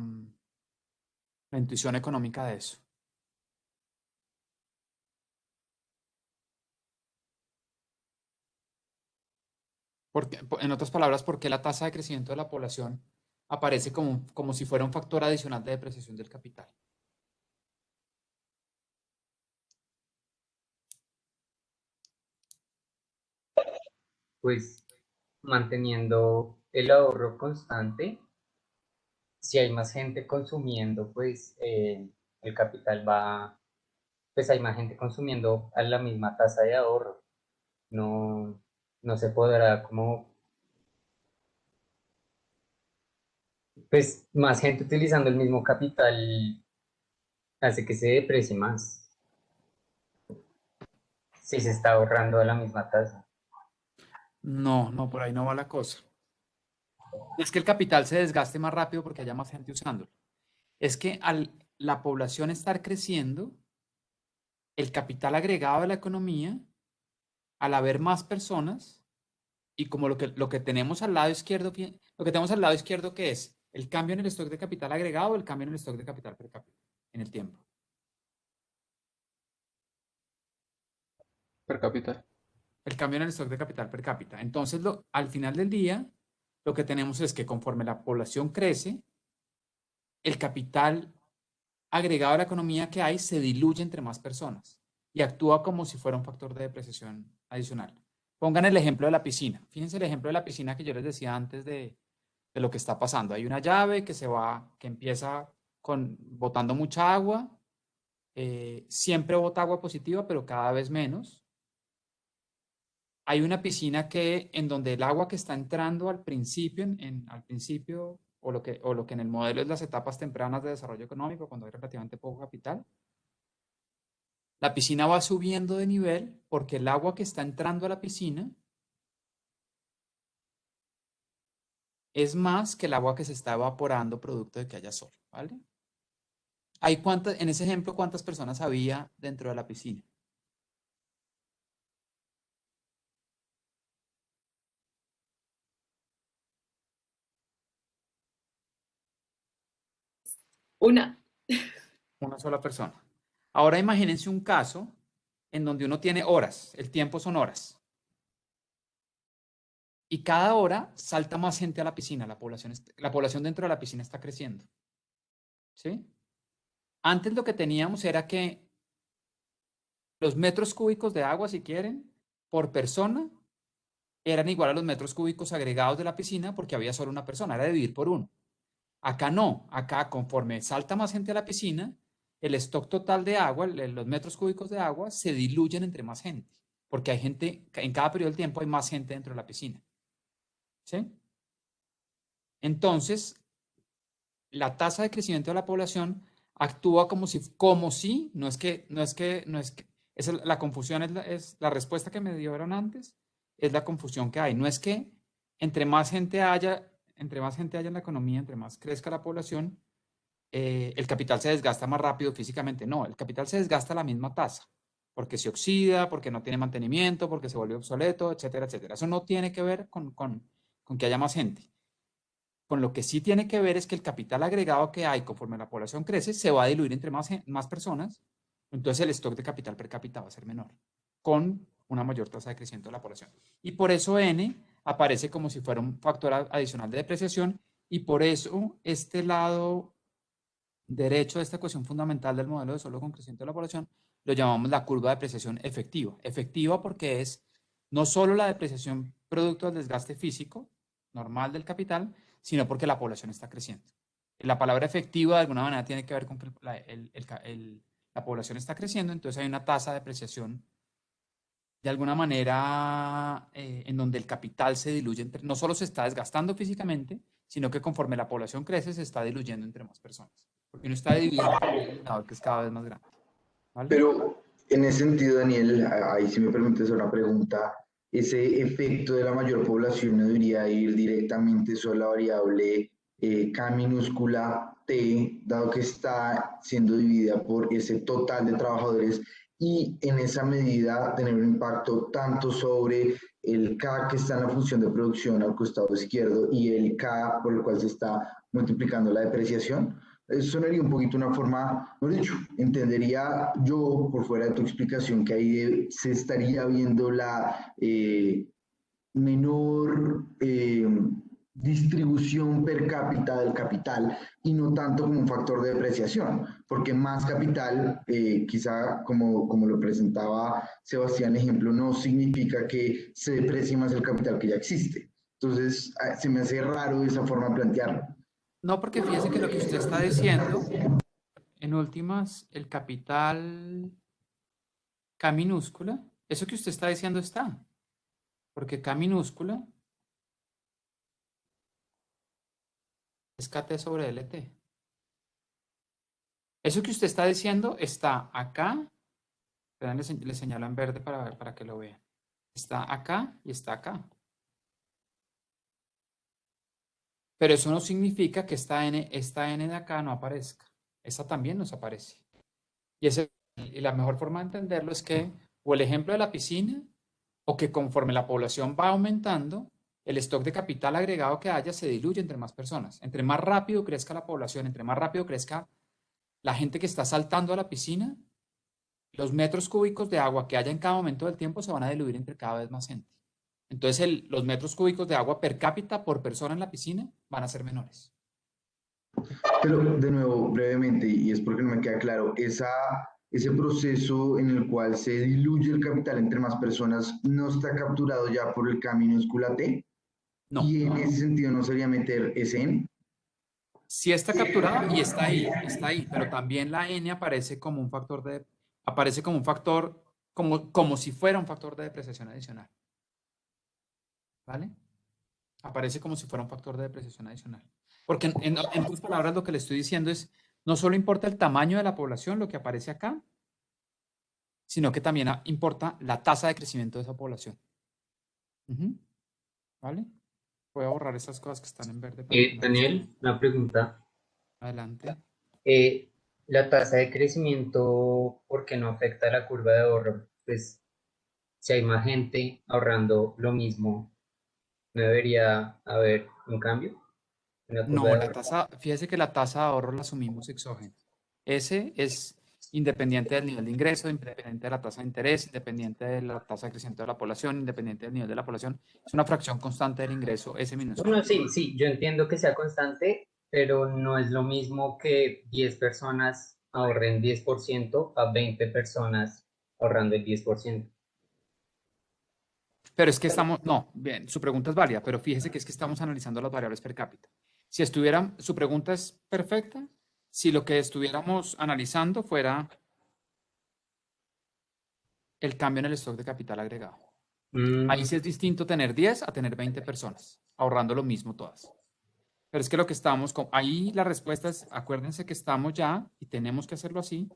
intuición económica de eso? Porque, en otras palabras, ¿por qué la tasa de crecimiento de la población aparece como si fuera un factor adicional de depreciación del capital? Pues manteniendo el ahorro constante, si hay más gente consumiendo, pues el capital va, pues hay más gente consumiendo a la misma tasa de ahorro. No, no se podrá como, pues más gente utilizando el mismo capital hace que se deprecie más si se está ahorrando a la misma tasa. No, no, por ahí no va la cosa. Es que el capital se desgaste más rápido porque haya más gente usándolo. Es que al la población estar creciendo, el capital agregado de la economía, al haber más personas, y como lo que tenemos al lado izquierdo, lo que tenemos al lado izquierdo, ¿qué es? ¿El cambio en el stock de capital agregado o el cambio en el stock de capital per cápita en el tiempo? Per cápita. El cambio en el stock de capital per cápita. Entonces, al final del día, lo que tenemos es que conforme la población crece, el capital agregado a la economía que hay se diluye entre más personas y actúa como si fuera un factor de depreciación adicional. Pongan el ejemplo de la piscina. Fíjense el ejemplo de la piscina que yo les decía antes de lo que está pasando. Hay una llave que empieza botando mucha agua, siempre bota agua positiva, pero cada vez menos. Hay una piscina en donde el agua que está entrando al principio, al principio, o lo que en el modelo es las etapas tempranas de desarrollo económico, cuando hay relativamente poco capital, la piscina va subiendo de nivel porque el agua que está entrando a la piscina es más que el agua que se está evaporando producto de que haya sol, ¿vale? En ese ejemplo, ¿cuántas personas había dentro de la piscina? Una. Una sola persona. Ahora imagínense un caso en donde uno tiene horas, el tiempo son horas. Y cada hora salta más gente a la piscina, la población dentro de la piscina está creciendo. ¿Sí? Antes lo que teníamos era que los metros cúbicos de agua, si quieren, por persona, eran igual a los metros cúbicos agregados de la piscina porque había solo una persona, era dividir por uno. Acá no, acá conforme salta más gente a la piscina, el stock total de agua, los metros cúbicos de agua, se diluyen entre más gente, porque hay gente, en cada periodo del tiempo hay más gente dentro de la piscina. ¿Sí? Entonces, la tasa de crecimiento de la población actúa como si, la confusión es la respuesta que me dieron antes, es la confusión que hay. No es que entre más gente haya en la economía, entre más crezca la población, el capital se desgasta más rápido físicamente. No, el capital se desgasta a la misma tasa, porque se oxida, porque no tiene mantenimiento, porque se vuelve obsoleto, etcétera, etcétera. Eso no tiene que ver con que haya más gente. Con lo que sí tiene que ver es que el capital agregado que hay conforme la población crece se va a diluir entre más personas Entonces el stock de capital per cápita va a ser menor, con una mayor tasa de crecimiento de la población. Y por eso N aparece como si fuera un factor adicional de depreciación, y por eso este lado derecho de esta ecuación fundamental del modelo de solo con crecimiento de la población lo llamamos la curva de depreciación efectiva. Efectiva porque es no solo la depreciación producto del desgaste físico normal del capital, sino porque la población está creciendo. La palabra efectiva de alguna manera tiene que ver con que la población está creciendo, entonces hay una tasa de depreciación de alguna manera en donde el capital se diluye, no solo se está desgastando físicamente, sino que conforme la población crece se está diluyendo entre más personas, porque uno está dividiendo un denominador que es cada vez más grande. ¿Vale? Pero en ese sentido, Daniel, ahí si me permites una pregunta, ese efecto de la mayor población no debería ir directamente sobre la variable K minúscula T, dado que está siendo dividida por ese total de trabajadores y en esa medida tener un impacto tanto sobre el K que está en la función de producción al costado izquierdo y el K por el cual se está multiplicando la depreciación. Eso sonaría un poquito una forma, no dicho, entendería yo por fuera de tu explicación que ahí se estaría viendo la menor distribución per cápita del capital y no tanto como un factor de depreciación, porque más capital, quizá como lo presentaba Sebastián, ejemplo, no significa que se deprecie más el capital que ya existe. Entonces, se me hace raro esa forma de plantearlo. No, porque fíjese que lo que usted está diciendo, en últimas, el capital K minúscula, eso que usted está diciendo está, porque K minúscula es KT sobre LT. Eso que usted está diciendo está acá, le señalo en verde para que lo vean. Está acá y está acá. Pero eso no significa que esta N de acá no aparezca. Esa también nos aparece. Y la mejor forma de entenderlo es que, o el ejemplo de la piscina, o que conforme la población va aumentando, el stock de capital agregado que haya se diluye entre más personas. Entre más rápido crezca la población, entre más rápido crezca la gente que está saltando a la piscina, los metros cúbicos de agua que haya en cada momento del tiempo se van a diluir entre cada vez más gente. Entonces, los metros cúbicos de agua per cápita por persona en la piscina van a ser menores. Pero de nuevo, brevemente, y es porque no me queda claro, ese proceso en el cual se diluye el capital entre más personas no está capturado ya por el K minúscula T. No. Y en ese sentido no sería meter ese N. Sí está capturado y está ahí, pero también la N aparece como un factor como si fuera un factor de depreciación adicional. ¿Vale? Aparece como si fuera un factor de depreciación adicional. Porque en otras palabras lo que le estoy diciendo es, no solo importa el tamaño de la población, lo que aparece acá, sino que también importa la tasa de crecimiento de esa población. ¿Vale? Voy a borrar estas cosas que están en verde. Daniel, una pregunta. Adelante. La tasa de crecimiento, ¿por qué no afecta a la curva de ahorro? Pues si hay más gente ahorrando lo mismo, ¿no debería haber un cambio en la curva No, de ahorro? fíjese que la tasa de ahorro la asumimos exógena. Ese es independiente del nivel de ingreso, independiente de la tasa de interés, independiente de la tasa de crecimiento de la población, independiente del nivel de la población. Es una fracción constante del ingreso, ese minúsculo. Bueno, sí, yo entiendo que sea constante, pero no es lo mismo que 10 personas ahorren 10% a 20 personas ahorrando el 10%. Pero es que no, bien, su pregunta es válida, pero fíjese que es que estamos analizando las variables per cápita. Si estuvieran, su pregunta es perfecta, si lo que estuviéramos analizando fuera el cambio en el stock de capital agregado. Ahí sí es distinto tener 10 a tener 20 personas, ahorrando lo mismo todas. Pero es que lo que estamos, ahí la respuesta es, acuérdense que estamos ya y tenemos que hacerlo así,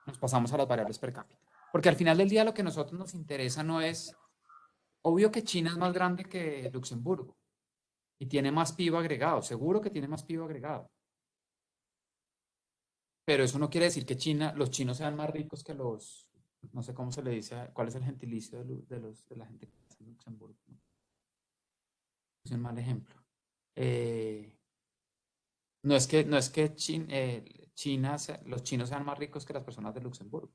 nos pasamos a las variables per cápita. Porque al final del día lo que a nosotros nos interesa no es, obvio que China es más grande que Luxemburgo y tiene más PIB agregado, seguro que tiene más PIB agregado. Pero eso no quiere decir que los chinos sean más ricos que los, no sé cómo se le dice, cuál es el gentilicio de la gente que está en Luxemburgo, ¿no? Es un mal ejemplo. No es que los chinos sean más ricos que las personas de Luxemburgo.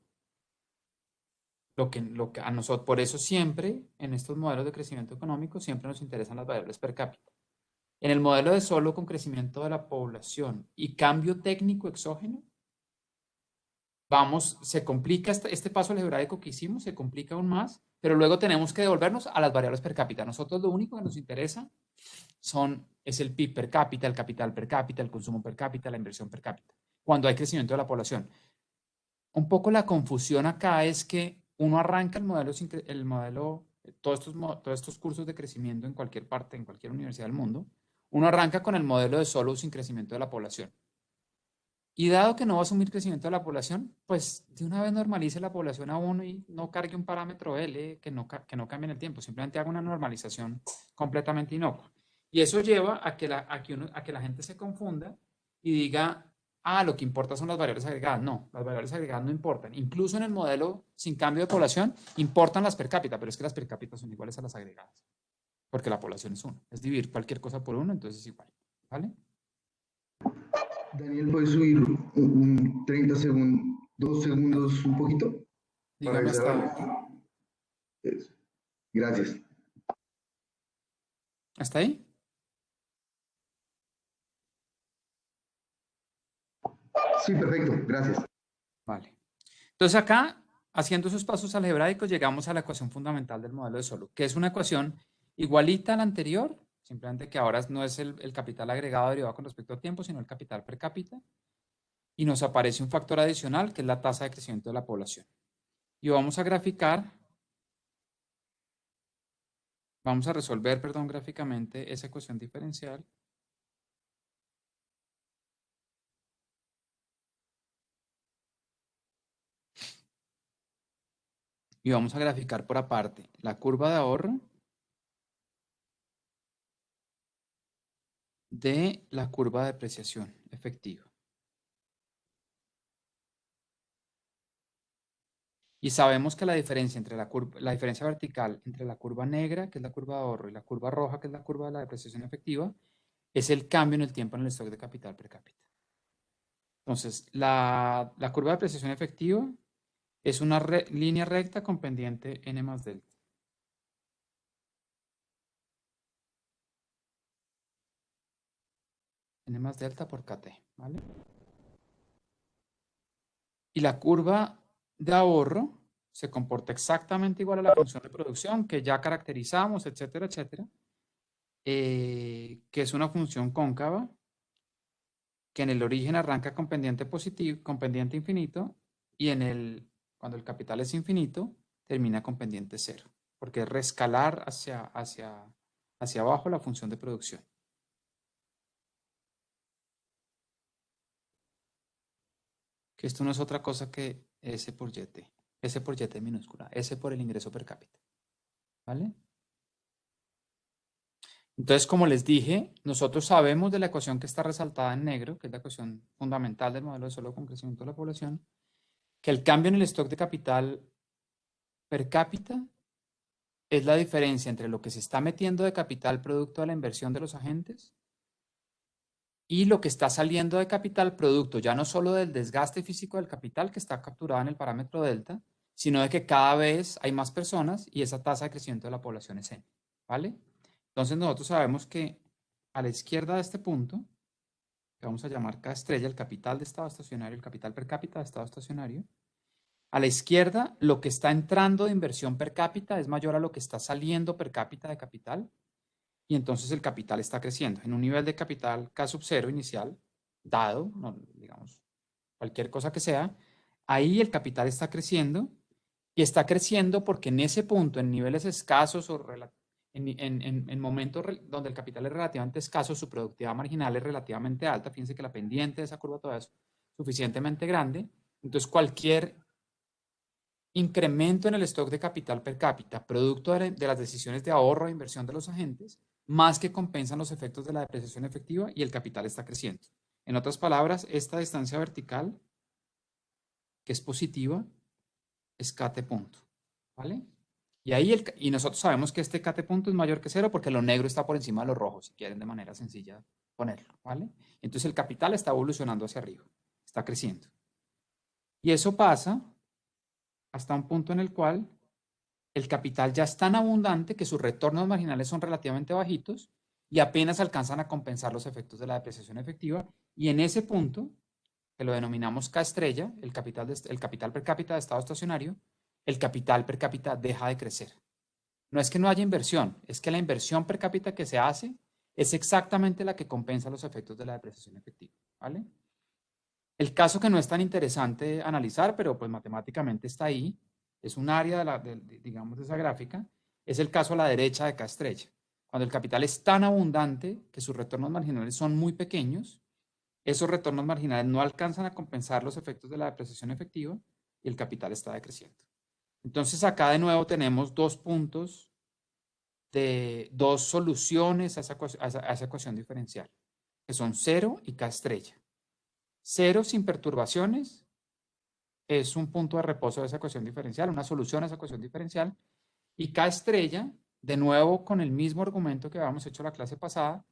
Lo que a nosotros, por eso siempre en estos modelos de crecimiento económico siempre nos interesan las variables per cápita. En el modelo de solo con crecimiento de la población y cambio técnico exógeno, se complica este paso algebraico que hicimos, se complica aún más, pero luego tenemos que devolvernos a las variables per cápita. Nosotros lo único que nos interesa es el PIB per cápita, el capital per cápita, el consumo per cápita, la inversión per cápita, cuando hay crecimiento de la población. Un poco la confusión acá es que uno arranca todos estos cursos de crecimiento en cualquier parte, en cualquier universidad del mundo, uno arranca con el modelo de solo sin crecimiento de la población. Y dado que no va a asumir crecimiento de la población, pues de una vez normalice la población a 1 y no cargue un parámetro L que no cambie en el tiempo, simplemente haga una normalización completamente inocua. Y eso lleva a que la gente se confunda y diga, lo que importa son las variables agregadas. No, las variables agregadas no importan. Incluso en el modelo sin cambio de población importan las per cápita, pero es que las per cápita son iguales a las agregadas, porque la población es 1. Es dividir cualquier cosa por 1, entonces es igual. ¿Vale? Daniel, ¿puedes subir un 30 segundos, 2 segundos un poquito? Para Dígame hasta... grabar. Eso. Gracias. ¿Hasta ahí? Sí, perfecto, gracias. Vale. Entonces acá, haciendo esos pasos algebraicos, llegamos a la ecuación fundamental del modelo de solo, que es una ecuación igualita a la anterior, simplemente que ahora no es el capital agregado derivado con respecto a tiempo, sino el capital per cápita. Y nos aparece un factor adicional, que es la tasa de crecimiento de la población. Y vamos a resolver, gráficamente esa ecuación diferencial. Y vamos a graficar por aparte la curva de ahorro de la curva de depreciación efectiva. Y sabemos que la diferencia entre la diferencia vertical entre la curva negra, que es la curva de ahorro, y la curva roja, que es la curva de la depreciación efectiva, es el cambio en el tiempo en el stock de capital per cápita. Entonces, la curva de depreciación efectiva es una línea recta con pendiente n más delta. N más delta por kt, ¿vale? Y la curva de ahorro se comporta exactamente igual a la función de producción que ya caracterizamos, etcétera, etcétera, que es una función cóncava que en el origen arranca con pendiente positivo, con pendiente infinito, y cuando el capital es infinito, termina con pendiente 0, porque es reescalar hacia abajo la función de producción. Que esto no es otra cosa que S por YT. S por YT minúscula. S por el ingreso per cápita. ¿Vale? Entonces, como les dije, nosotros sabemos de la ecuación que está resaltada en negro, que es la ecuación fundamental del modelo de solo con crecimiento de la población, que el cambio en el stock de capital per cápita es la diferencia entre lo que se está metiendo de capital producto de la inversión de los agentes y lo que está saliendo de capital producto ya no solo del desgaste físico del capital que está capturado en el parámetro delta, sino de que cada vez hay más personas y esa tasa de crecimiento de la población es n, ¿vale? Entonces nosotros sabemos que a la izquierda de este punto, que vamos a llamar K estrella, el capital de estado estacionario, el capital per cápita de estado estacionario, a la izquierda lo que está entrando de inversión per cápita es mayor a lo que está saliendo per cápita de capital, y entonces el capital está creciendo. En un nivel de capital K sub 0 inicial, dado, no, digamos, cualquier cosa que sea, ahí el capital está creciendo, y está creciendo porque en ese punto, en niveles escasos o en momentos donde el capital es relativamente escaso, su productividad marginal es relativamente alta. Fíjense que la pendiente de esa curva todavía es suficientemente grande. Entonces, cualquier incremento en el stock de capital per cápita, producto de las decisiones de ahorro e inversión de los agentes, más que compensan los efectos de la depreciación efectiva y el capital está creciendo. En otras palabras, esta distancia vertical, que es positiva, es kt punto, ¿vale? Y ahí y nosotros sabemos que este kt punto es mayor que 0 porque lo negro está por encima de lo rojo, si quieren de manera sencilla ponerlo, ¿vale? Entonces el capital está evolucionando hacia arriba, está creciendo. Y eso pasa hasta un punto en el cual el capital ya es tan abundante que sus retornos marginales son relativamente bajitos y apenas alcanzan a compensar los efectos de la depreciación efectiva. Y en ese punto, que lo denominamos K estrella, el capital per cápita de estado estacionario, el capital per cápita deja de crecer. No es que no haya inversión, es que la inversión per cápita que se hace es exactamente la que compensa los efectos de la depreciación efectiva, ¿vale? El caso que no es tan interesante analizar, pero pues matemáticamente está ahí, es un área digamos, de esa gráfica, es el caso a la derecha de K estrella. Cuando el capital es tan abundante que sus retornos marginales son muy pequeños, esos retornos marginales no alcanzan a compensar los efectos de la depreciación efectiva y el capital está decreciendo. Entonces acá de nuevo tenemos dos puntos de dos soluciones a esa ecuación diferencial, que son 0 y K estrella. 0 sin perturbaciones es un punto de reposo de esa ecuación diferencial, una solución a esa ecuación diferencial, y K estrella, de nuevo con el mismo argumento que habíamos hecho la clase pasada,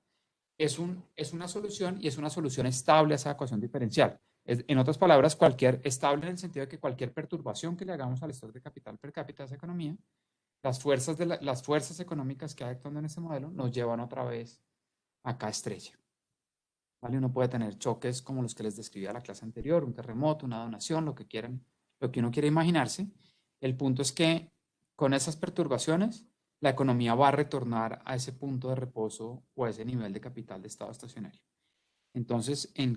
es una solución y es una solución estable a esa ecuación diferencial. En otras palabras, estable en el sentido de que cualquier perturbación que le hagamos al stock de capital per cápita de esa economía, las fuerzas económicas que hay actuando en ese modelo nos llevan otra vez a K estrella. ¿Vale? Uno puede tener choques como los que les describí a la clase anterior, un terremoto, una donación, lo que quieran, lo que uno quiera imaginarse. El punto es que con esas perturbaciones, la economía va a retornar a ese punto de reposo o a ese nivel de capital de estado estacionario. Entonces, en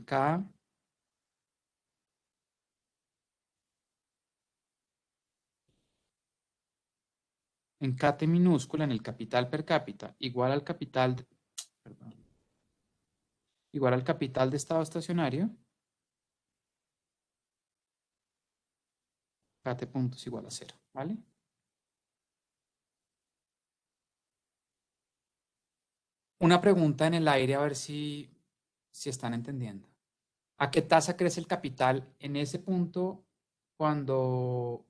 KT minúscula, en el capital per cápita, igual al capital de estado estacionario, KT punto es igual a 0, ¿vale? Una pregunta en el aire a ver si están entendiendo. ¿A qué tasa crece el capital en ese punto cuando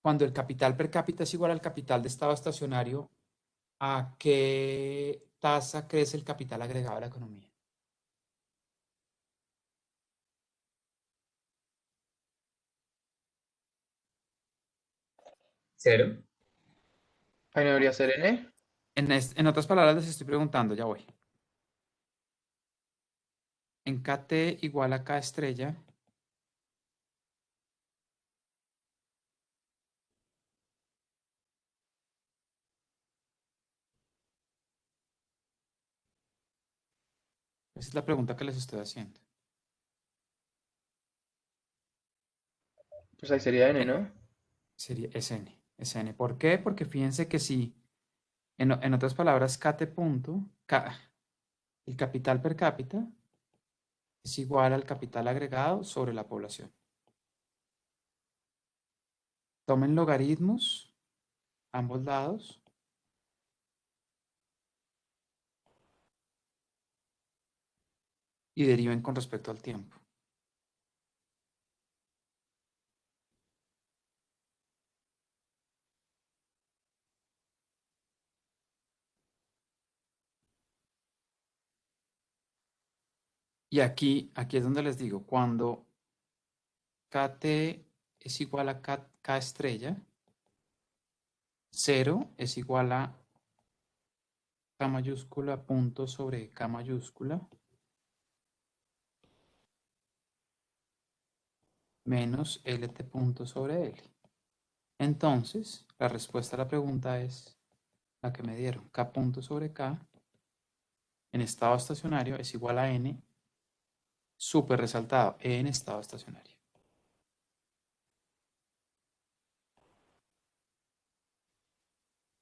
el capital per cápita es igual al capital de estado estacionario? ¿A qué tasa crece el capital agregado de la economía? ¿Cero? Ahí no debería ser N. En otras palabras, les estoy preguntando, ya voy. En KT igual a K estrella, esa es la pregunta que les estoy haciendo. Pues ahí sería N, ¿no? Sería SN. ¿Por qué? Porque fíjense que si, en otras palabras, KT punto, el capital per cápita es igual al capital agregado sobre la población. Tomen logaritmos, ambos lados. Y deriven con respecto al tiempo. Y aquí es donde les digo, cuando KT es igual a K estrella, 0 es igual a K mayúscula punto sobre K mayúscula menos LT punto sobre L. Entonces, la respuesta a la pregunta es la que me dieron. K punto sobre K en estado estacionario es igual a N, súper resaltado, en estado estacionario.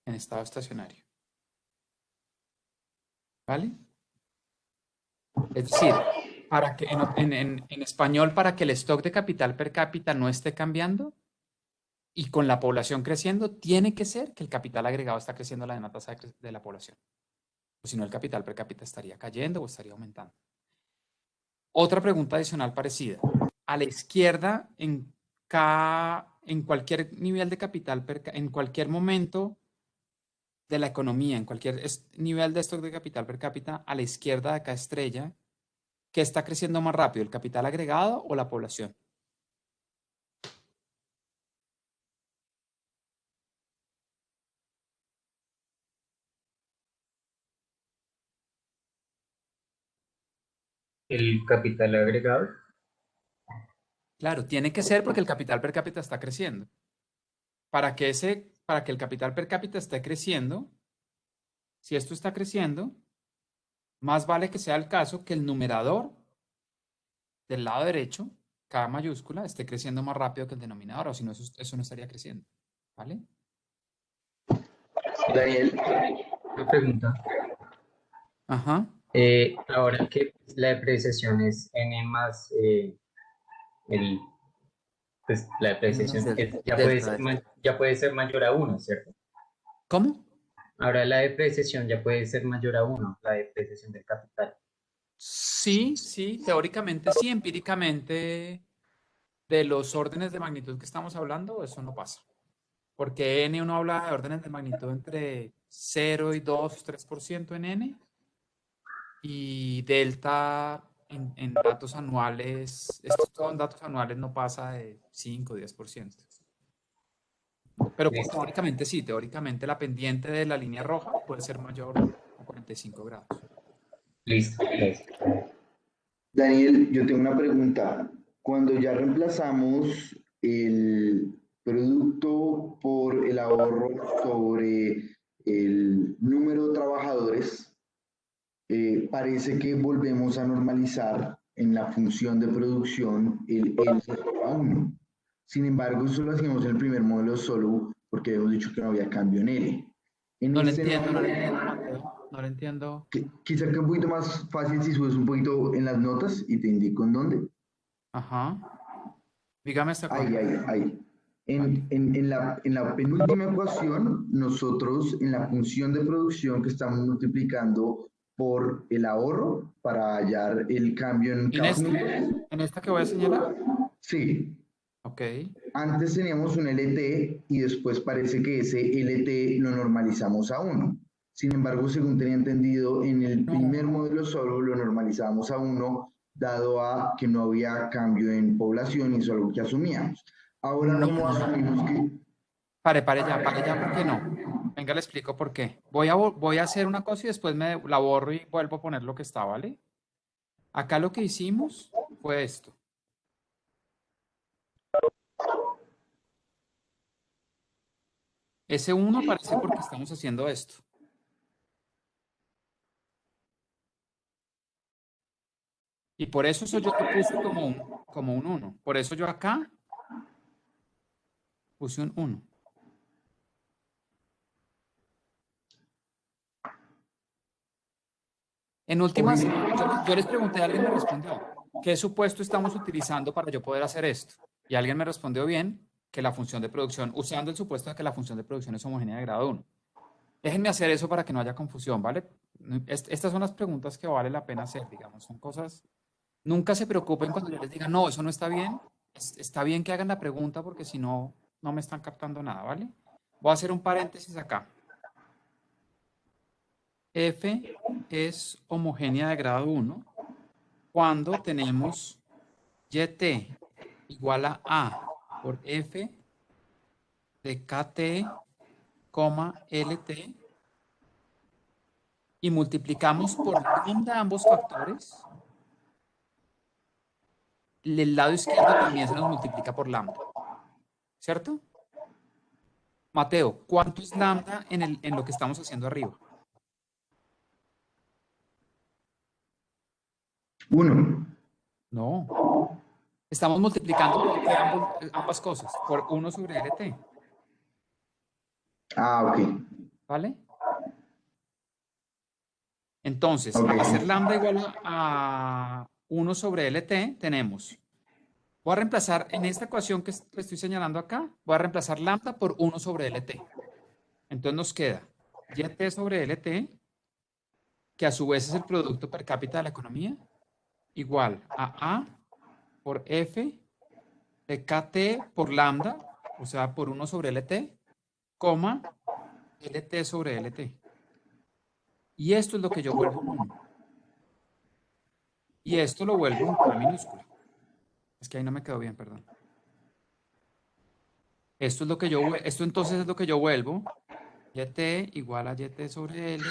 En estado estacionario. ¿Vale? Es decir, para que en español, para que el stock de capital per cápita no esté cambiando y con la población creciendo, tiene que ser que el capital agregado está creciendo a la misma tasa de la población. O si no, el capital per cápita estaría cayendo o estaría aumentando. Otra pregunta adicional parecida. A la izquierda, en cualquier nivel de capital, en cualquier momento de la economía, en cualquier nivel de stock de capital per cápita, a la izquierda de K estrella, ¿qué está creciendo más rápido, el capital agregado o la población? el capital agregado. Claro, tiene que ser porque el capital per cápita está creciendo. Para que el capital per cápita esté creciendo, si esto está creciendo, más vale que sea el caso que el numerador del lado derecho, K mayúscula, esté creciendo más rápido que el denominador, o si no, eso no estaría creciendo. ¿Vale? Daniel, Una pregunta. Ajá. Ahora que la depreciación es n más el, pues la depreciación ya puede ser, ya puede ser mayor a 1, ¿cierto? ¿Cómo? Ahora la depreciación ya puede ser mayor a 1, la depreciación del capital. Sí, sí, teóricamente sí, empíricamente de los órdenes de magnitud que estamos hablando, eso no pasa. Porque n uno habla de órdenes de magnitud entre 0 y 2, 3% en n. Y delta en datos anuales, estos todo en datos anuales no pasa de 5 o 10%. Pero pues, Listo. teóricamente sí, teóricamente la pendiente de la línea roja puede ser mayor a 45 grados. Listo. Daniel, yo tengo una pregunta. Cuando ya reemplazamos el producto por el ahorro sobre el número de trabajadores, parece que volvemos a normalizar en la función de producción el L a 1. Sin embargo, eso lo hacíamos en el primer modelo solo porque habíamos dicho que no había cambio en L. En No lo este entiendo, no lo nuevo, entiendo, Mateo. No lo entiendo. quizá que un poquito más fácil si subes un poquito en las notas y te indico en dónde. Ajá. Dígame hasta Ahí, cuándo. ahí, ahí. Vale. En la penúltima ecuación, nosotros en la función de producción que estamos multiplicando por el ahorro para hallar el cambio en ¿En esta? minutos. ¿En esta que voy a señalar? Sí, Ok. antes teníamos un LT y después parece que ese LT lo normalizamos a 1. Sin embargo, según tenía entendido, en el primer modelo solo lo normalizamos a 1, dado a que no había cambio en población y eso es algo que asumíamos. Ahora, No. ¿cómo asumimos que Pare ya, ¿por qué no? Venga, le explico por qué. Voy a hacer una cosa y después la borro y vuelvo a poner lo que está, ¿vale? Acá lo que hicimos fue esto. Ese 1 aparece porque estamos haciendo esto. Y por eso yo lo puse como un 1. Por eso yo acá puse un 1. En últimas, yo les pregunté, alguien me respondió, ¿qué supuesto estamos utilizando para yo poder hacer esto? Y alguien me respondió bien que la función de producción, usando el supuesto de que la función de producción es homogénea de grado 1. Déjenme hacer eso para que no haya confusión, ¿vale? Estas son las preguntas que vale la pena hacer, digamos, son cosas. Nunca se preocupen cuando yo les diga, no, eso no está bien. Está bien que hagan la pregunta porque si no, no me están captando nada, ¿vale? Voy a hacer un paréntesis acá. F es homogénea de grado 1 cuando tenemos YT igual a por F de KT, LT y multiplicamos por lambda ambos factores. El lado izquierdo también se nos multiplica por lambda, ¿cierto? Mateo, ¿cuánto es lambda en lo que estamos haciendo arriba? 1? No. Estamos multiplicando por ambas cosas, por 1 sobre LT, Ah, ok. ¿vale? Entonces, Ok. al hacer lambda igual a 1 sobre LT, tenemos, voy a reemplazar en esta ecuación que estoy señalando acá, voy a reemplazar lambda por 1 sobre LT. Entonces nos queda YT sobre LT, que a su vez es el producto per cápita de la economía, igual a por F de KT por lambda, o sea, por 1 sobre LT, coma LT sobre LT. Y esto es lo que yo vuelvo un 1. Y esto lo vuelvo un K minúscula. Es que ahí no me quedó bien, perdón. Esto entonces es lo que yo vuelvo. YT igual a YT sobre L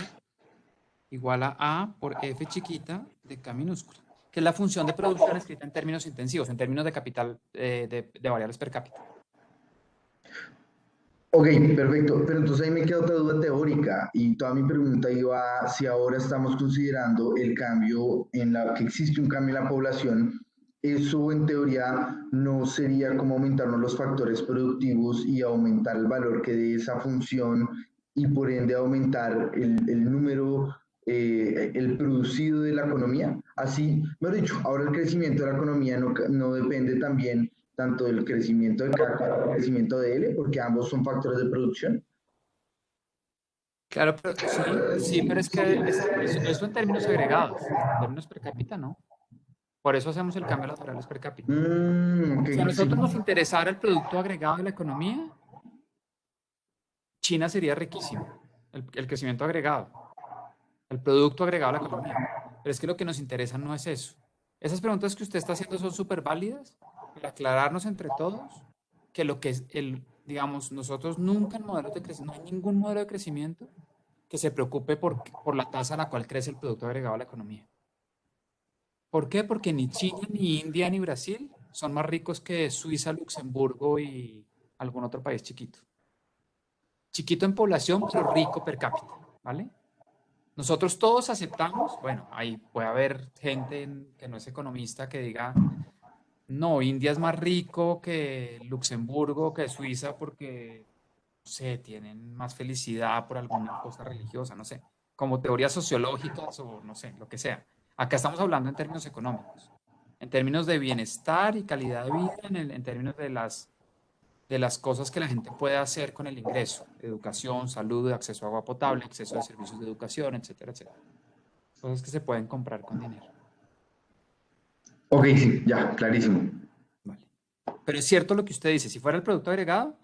igual a por F chiquita de K minúscula. que es la función de producción escrita en términos intensivos, en términos de capital, de variables per cápita. Ok, perfecto. Pero entonces ahí me queda otra duda teórica y toda mi pregunta iba a si ahora estamos considerando el cambio que existe un cambio en la población, eso en teoría no sería como aumentarnos los factores productivos y aumentar el valor que dé esa función y por ende aumentar el número, el producido de la economía. Así, mejor dicho, ahora el crecimiento de la economía no depende también tanto del crecimiento de K como del crecimiento de L, porque ambos son factores de producción. Claro, pero sí, pero es que eso en términos agregados, en términos per cápita, no. Por eso hacemos el cambio de las variables per cápita. Ok, Si a sí. nosotros nos interesara el producto agregado de la economía, China sería riquísimo, el crecimiento agregado, el producto agregado a la economía. Pero es que lo que nos interesa no es eso. Esas preguntas que usted está haciendo son súper válidas para aclararnos entre todos que lo que es digamos, nosotros nunca en modelos de crecimiento, no hay ningún modelo de crecimiento que se preocupe por la tasa a la cual crece el producto agregado a la economía. ¿Por qué? Porque ni China, ni India, ni Brasil son más ricos que Suiza, Luxemburgo y algún otro país chiquito. Chiquito en población, pero rico per cápita, ¿vale? Nosotros todos aceptamos, bueno, ahí puede haber gente que no es economista que diga, no, India es más rico que Luxemburgo, que Suiza, porque, no sé, tienen más felicidad por alguna cosa religiosa, no sé, como teorías sociológicas o no sé, lo que sea. Acá estamos hablando en términos económicos, en términos de bienestar y calidad de vida, en términos de las cosas que la gente puede hacer con el ingreso, educación, salud, acceso a agua potable, acceso a servicios de educación, etcétera, etcétera. Cosas que se pueden comprar con dinero. Ok, sí, ya, clarísimo. Vale. Pero es cierto lo que usted dice, si fuera el producto agregado,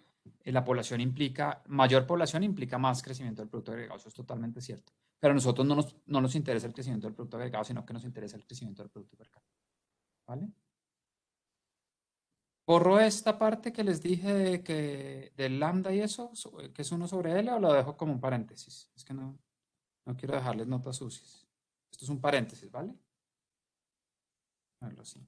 mayor población implica más crecimiento del producto agregado, eso es totalmente cierto. Pero a nosotros no nos interesa el crecimiento del producto agregado, sino que nos interesa el crecimiento del producto per cápita. ¿Vale? ¿Borro esta parte que les dije del lambda y eso, que es 1 sobre L, o lo dejo como un paréntesis? Es que no quiero dejarles notas sucias. Esto es un paréntesis, ¿vale? A verlo así.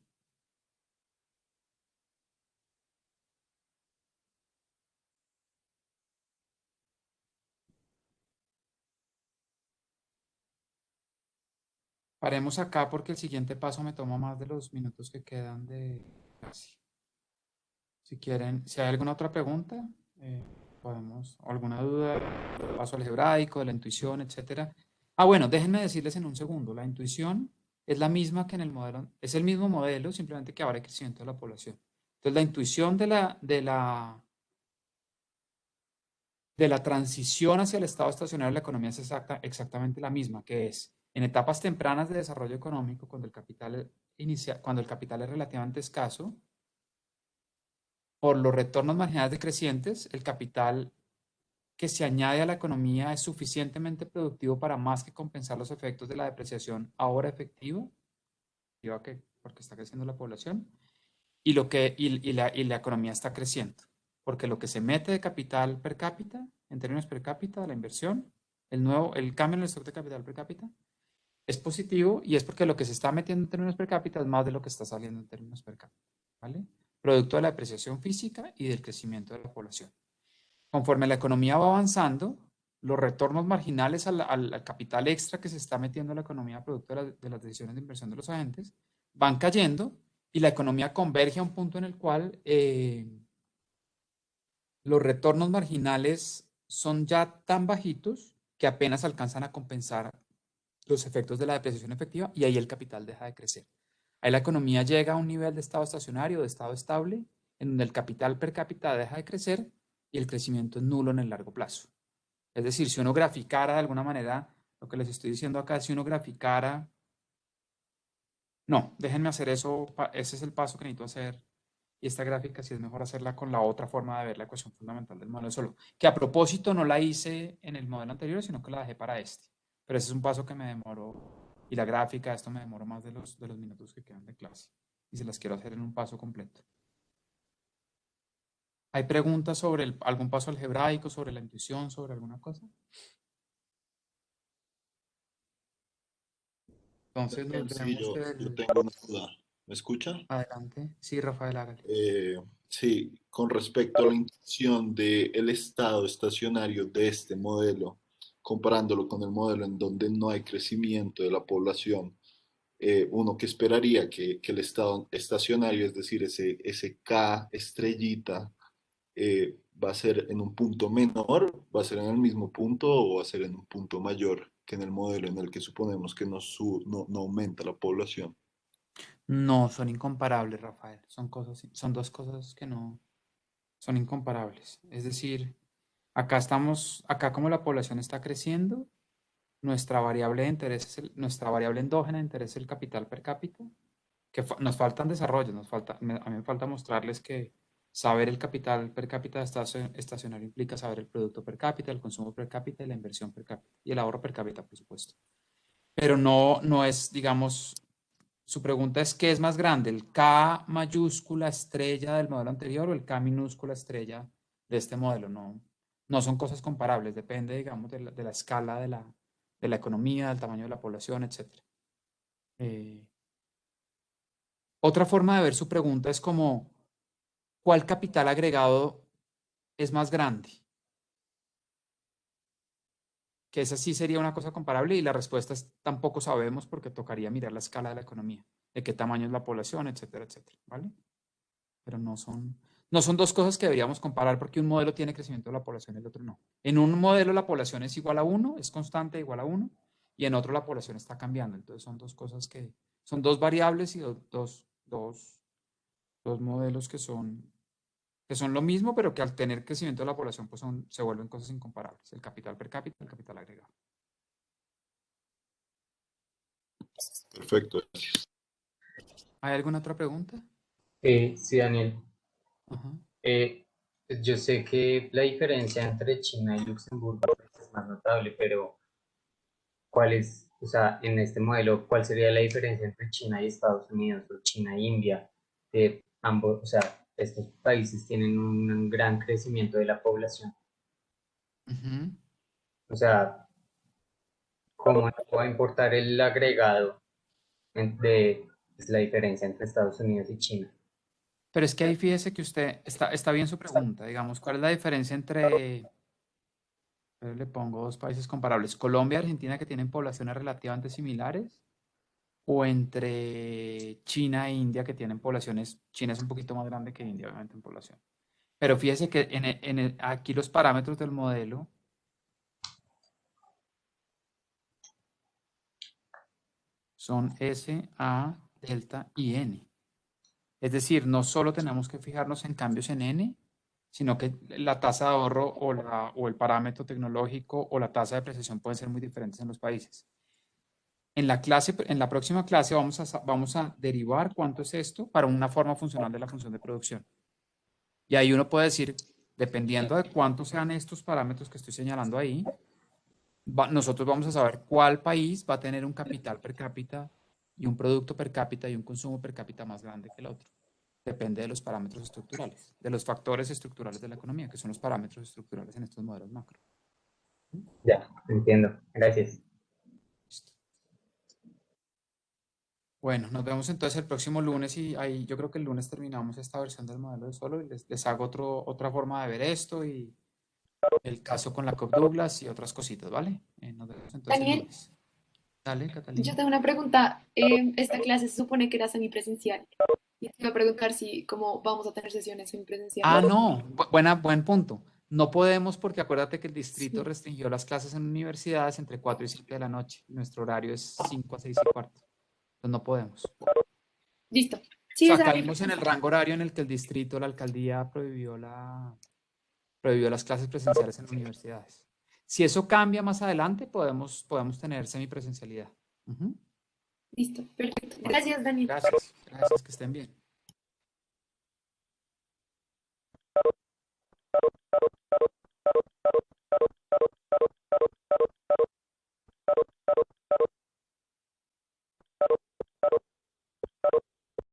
Paremos acá porque el siguiente paso me toma más de los minutos que quedan de clase. Si quieren, si hay alguna otra pregunta, o alguna duda del paso algebraico, de la intuición, etcétera. Bueno, déjenme decirles en un segundo, la intuición es la misma que en el modelo, es el mismo modelo, simplemente que ahora hay crecimiento de la población. Entonces, la intuición de la transición hacia el estado estacionario de la economía es exactamente la misma, que es en etapas tempranas de desarrollo económico, cuando el capital es relativamente escaso, por los retornos marginales decrecientes, el capital que se añade a la economía es suficientemente productivo para más que compensar los efectos de la depreciación ahora efectiva, porque está creciendo la población, y la economía está creciendo, porque lo que se mete de capital per cápita, en términos per cápita, la inversión, el cambio en el stock de capital per cápita, es positivo y es porque lo que se está metiendo en términos per cápita es más de lo que está saliendo en términos per cápita, ¿vale? Producto de la depreciación física y del crecimiento de la población. Conforme la economía va avanzando, los retornos marginales al capital extra que se está metiendo en la economía producto de las decisiones de inversión de los agentes van cayendo y la economía converge a un punto en el cual los retornos marginales son ya tan bajitos que apenas alcanzan a compensar los efectos de la depreciación efectiva y ahí el capital deja de crecer. Ahí la economía llega a un nivel de estado estacionario, de estado estable, en donde el capital per cápita deja de crecer y el crecimiento es nulo en el largo plazo. Es decir, si uno graficara de alguna manera, lo que les estoy diciendo acá, si uno graficara... No, déjenme hacer eso, ese es el paso que necesito hacer. Y esta gráfica sí es mejor hacerla con la otra forma de ver la ecuación fundamental del modelo solo. Que a propósito no la hice en el modelo anterior, sino que la dejé para este. Pero ese es un paso que me demoró. Y la gráfica, esto me demoró más de los minutos que quedan de clase. Y se las quiero hacer en un paso completo. ¿Hay preguntas sobre algún paso algebraico, sobre la intuición, sobre alguna cosa? Entonces nos Daniel, sí, vemos yo el... tengo una duda. ¿Me escucha? Adelante. Sí, Rafael, hágale. Sí, con respecto a la intención del estado estacionario de este modelo, comparándolo con el modelo en donde no hay crecimiento de la población, uno que esperaría que el estado estacionario, es decir, ese K estrellita, va a ser en un punto menor, va a ser en el mismo punto o va a ser en un punto mayor que en el modelo en el que suponemos que no aumenta la población. No, son incomparables, Rafael. Son cosas, son dos cosas que no son incomparables. Es decir, acá como la población está creciendo, nuestra variable de interés nuestra variable endógena de interés es el capital per cápita, que nos faltan desarrollos, a mí me falta mostrarles que saber el capital per cápita estacionario implica saber el producto per cápita, el consumo per cápita y la inversión per cápita y el ahorro per cápita, por supuesto. Pero no es, digamos, su pregunta es, ¿qué es más grande? ¿El K mayúscula estrella del modelo anterior o el K minúscula estrella de este modelo? No, no son cosas comparables, depende, digamos, de la escala de la economía, del tamaño de la población, etc. Otra forma de ver su pregunta es como, ¿cuál capital agregado es más grande? Que esa sí sería una cosa comparable y la respuesta es tampoco sabemos porque tocaría mirar la escala de la economía, de qué tamaño es la población, etcétera, etcétera, ¿vale? Pero no son dos cosas que deberíamos comparar porque un modelo tiene crecimiento de la población y el otro no. En un modelo la población es igual a uno, es constante igual a uno, y en otro la población está cambiando. Entonces son dos cosas son dos variables y dos modelos que son lo mismo, pero que al tener crecimiento de la población pues se vuelven cosas incomparables. El capital per cápita y el capital agregado. Perfecto. ¿Hay alguna otra pregunta? Sí, Daniel. Ajá. Pues yo sé que la diferencia entre China y Luxemburgo pues, es más notable, pero ¿cuál es, o sea, en este modelo, cuál sería la diferencia entre China y Estados Unidos o China e India? Ambos, o sea, estos países tienen un gran crecimiento de la población. Ujú. O sea, ¿cómo va a importar el agregado de pues, la diferencia entre Estados Unidos y China? Pero es que ahí fíjese que usted está bien su pregunta, digamos, ¿cuál es la diferencia entre, le pongo dos países comparables, Colombia y Argentina que tienen poblaciones relativamente similares, o entre China e India que tienen poblaciones, China es un poquito más grande que India, obviamente, en población. Pero fíjese que aquí los parámetros del modelo son S, A, delta y N. Es decir, no solo tenemos que fijarnos en cambios en N, sino que la tasa de ahorro o el parámetro tecnológico o la tasa de depreciación pueden ser muy diferentes en los países. En la próxima clase vamos a derivar cuánto es esto para una forma funcional de la función de producción. Y ahí uno puede decir, dependiendo de cuántos sean estos parámetros que estoy señalando ahí, nosotros vamos a saber cuál país va a tener un capital per cápita y un producto per cápita y un consumo per cápita más grande que el otro. Depende de los parámetros estructurales, de los factores estructurales de la economía, que son los parámetros estructurales en estos modelos macro. Ya, entiendo. Gracias. Listo. Bueno, nos vemos entonces el próximo lunes y ahí yo creo que el lunes terminamos esta versión del modelo de solo y les hago otra forma de ver esto y el caso con la Cobb Douglas y otras cositas, ¿vale? Nos vemos entonces el Daniel, lunes. Dale, yo Catalina. tengo una pregunta. Esta clase se supone que era semipresencial. Y te iba a preguntar si, cómo vamos a tener sesiones Ah, semipresenciales. no, buen punto. No podemos porque acuérdate que el distrito Sí. restringió las clases en universidades entre 4 y 7 de la noche. Nuestro horario es 5 a 6 y cuarto. Entonces no podemos. Listo. O Sí, sea, esa era mi caímos en el pregunta. rango horario en el que el distrito, la alcaldía prohibió las clases presenciales en universidades. Si eso cambia más adelante, podemos tener semipresencialidad. Ujú. Listo, perfecto. Bueno, Gracias, Daniel. gracias, que estén bien.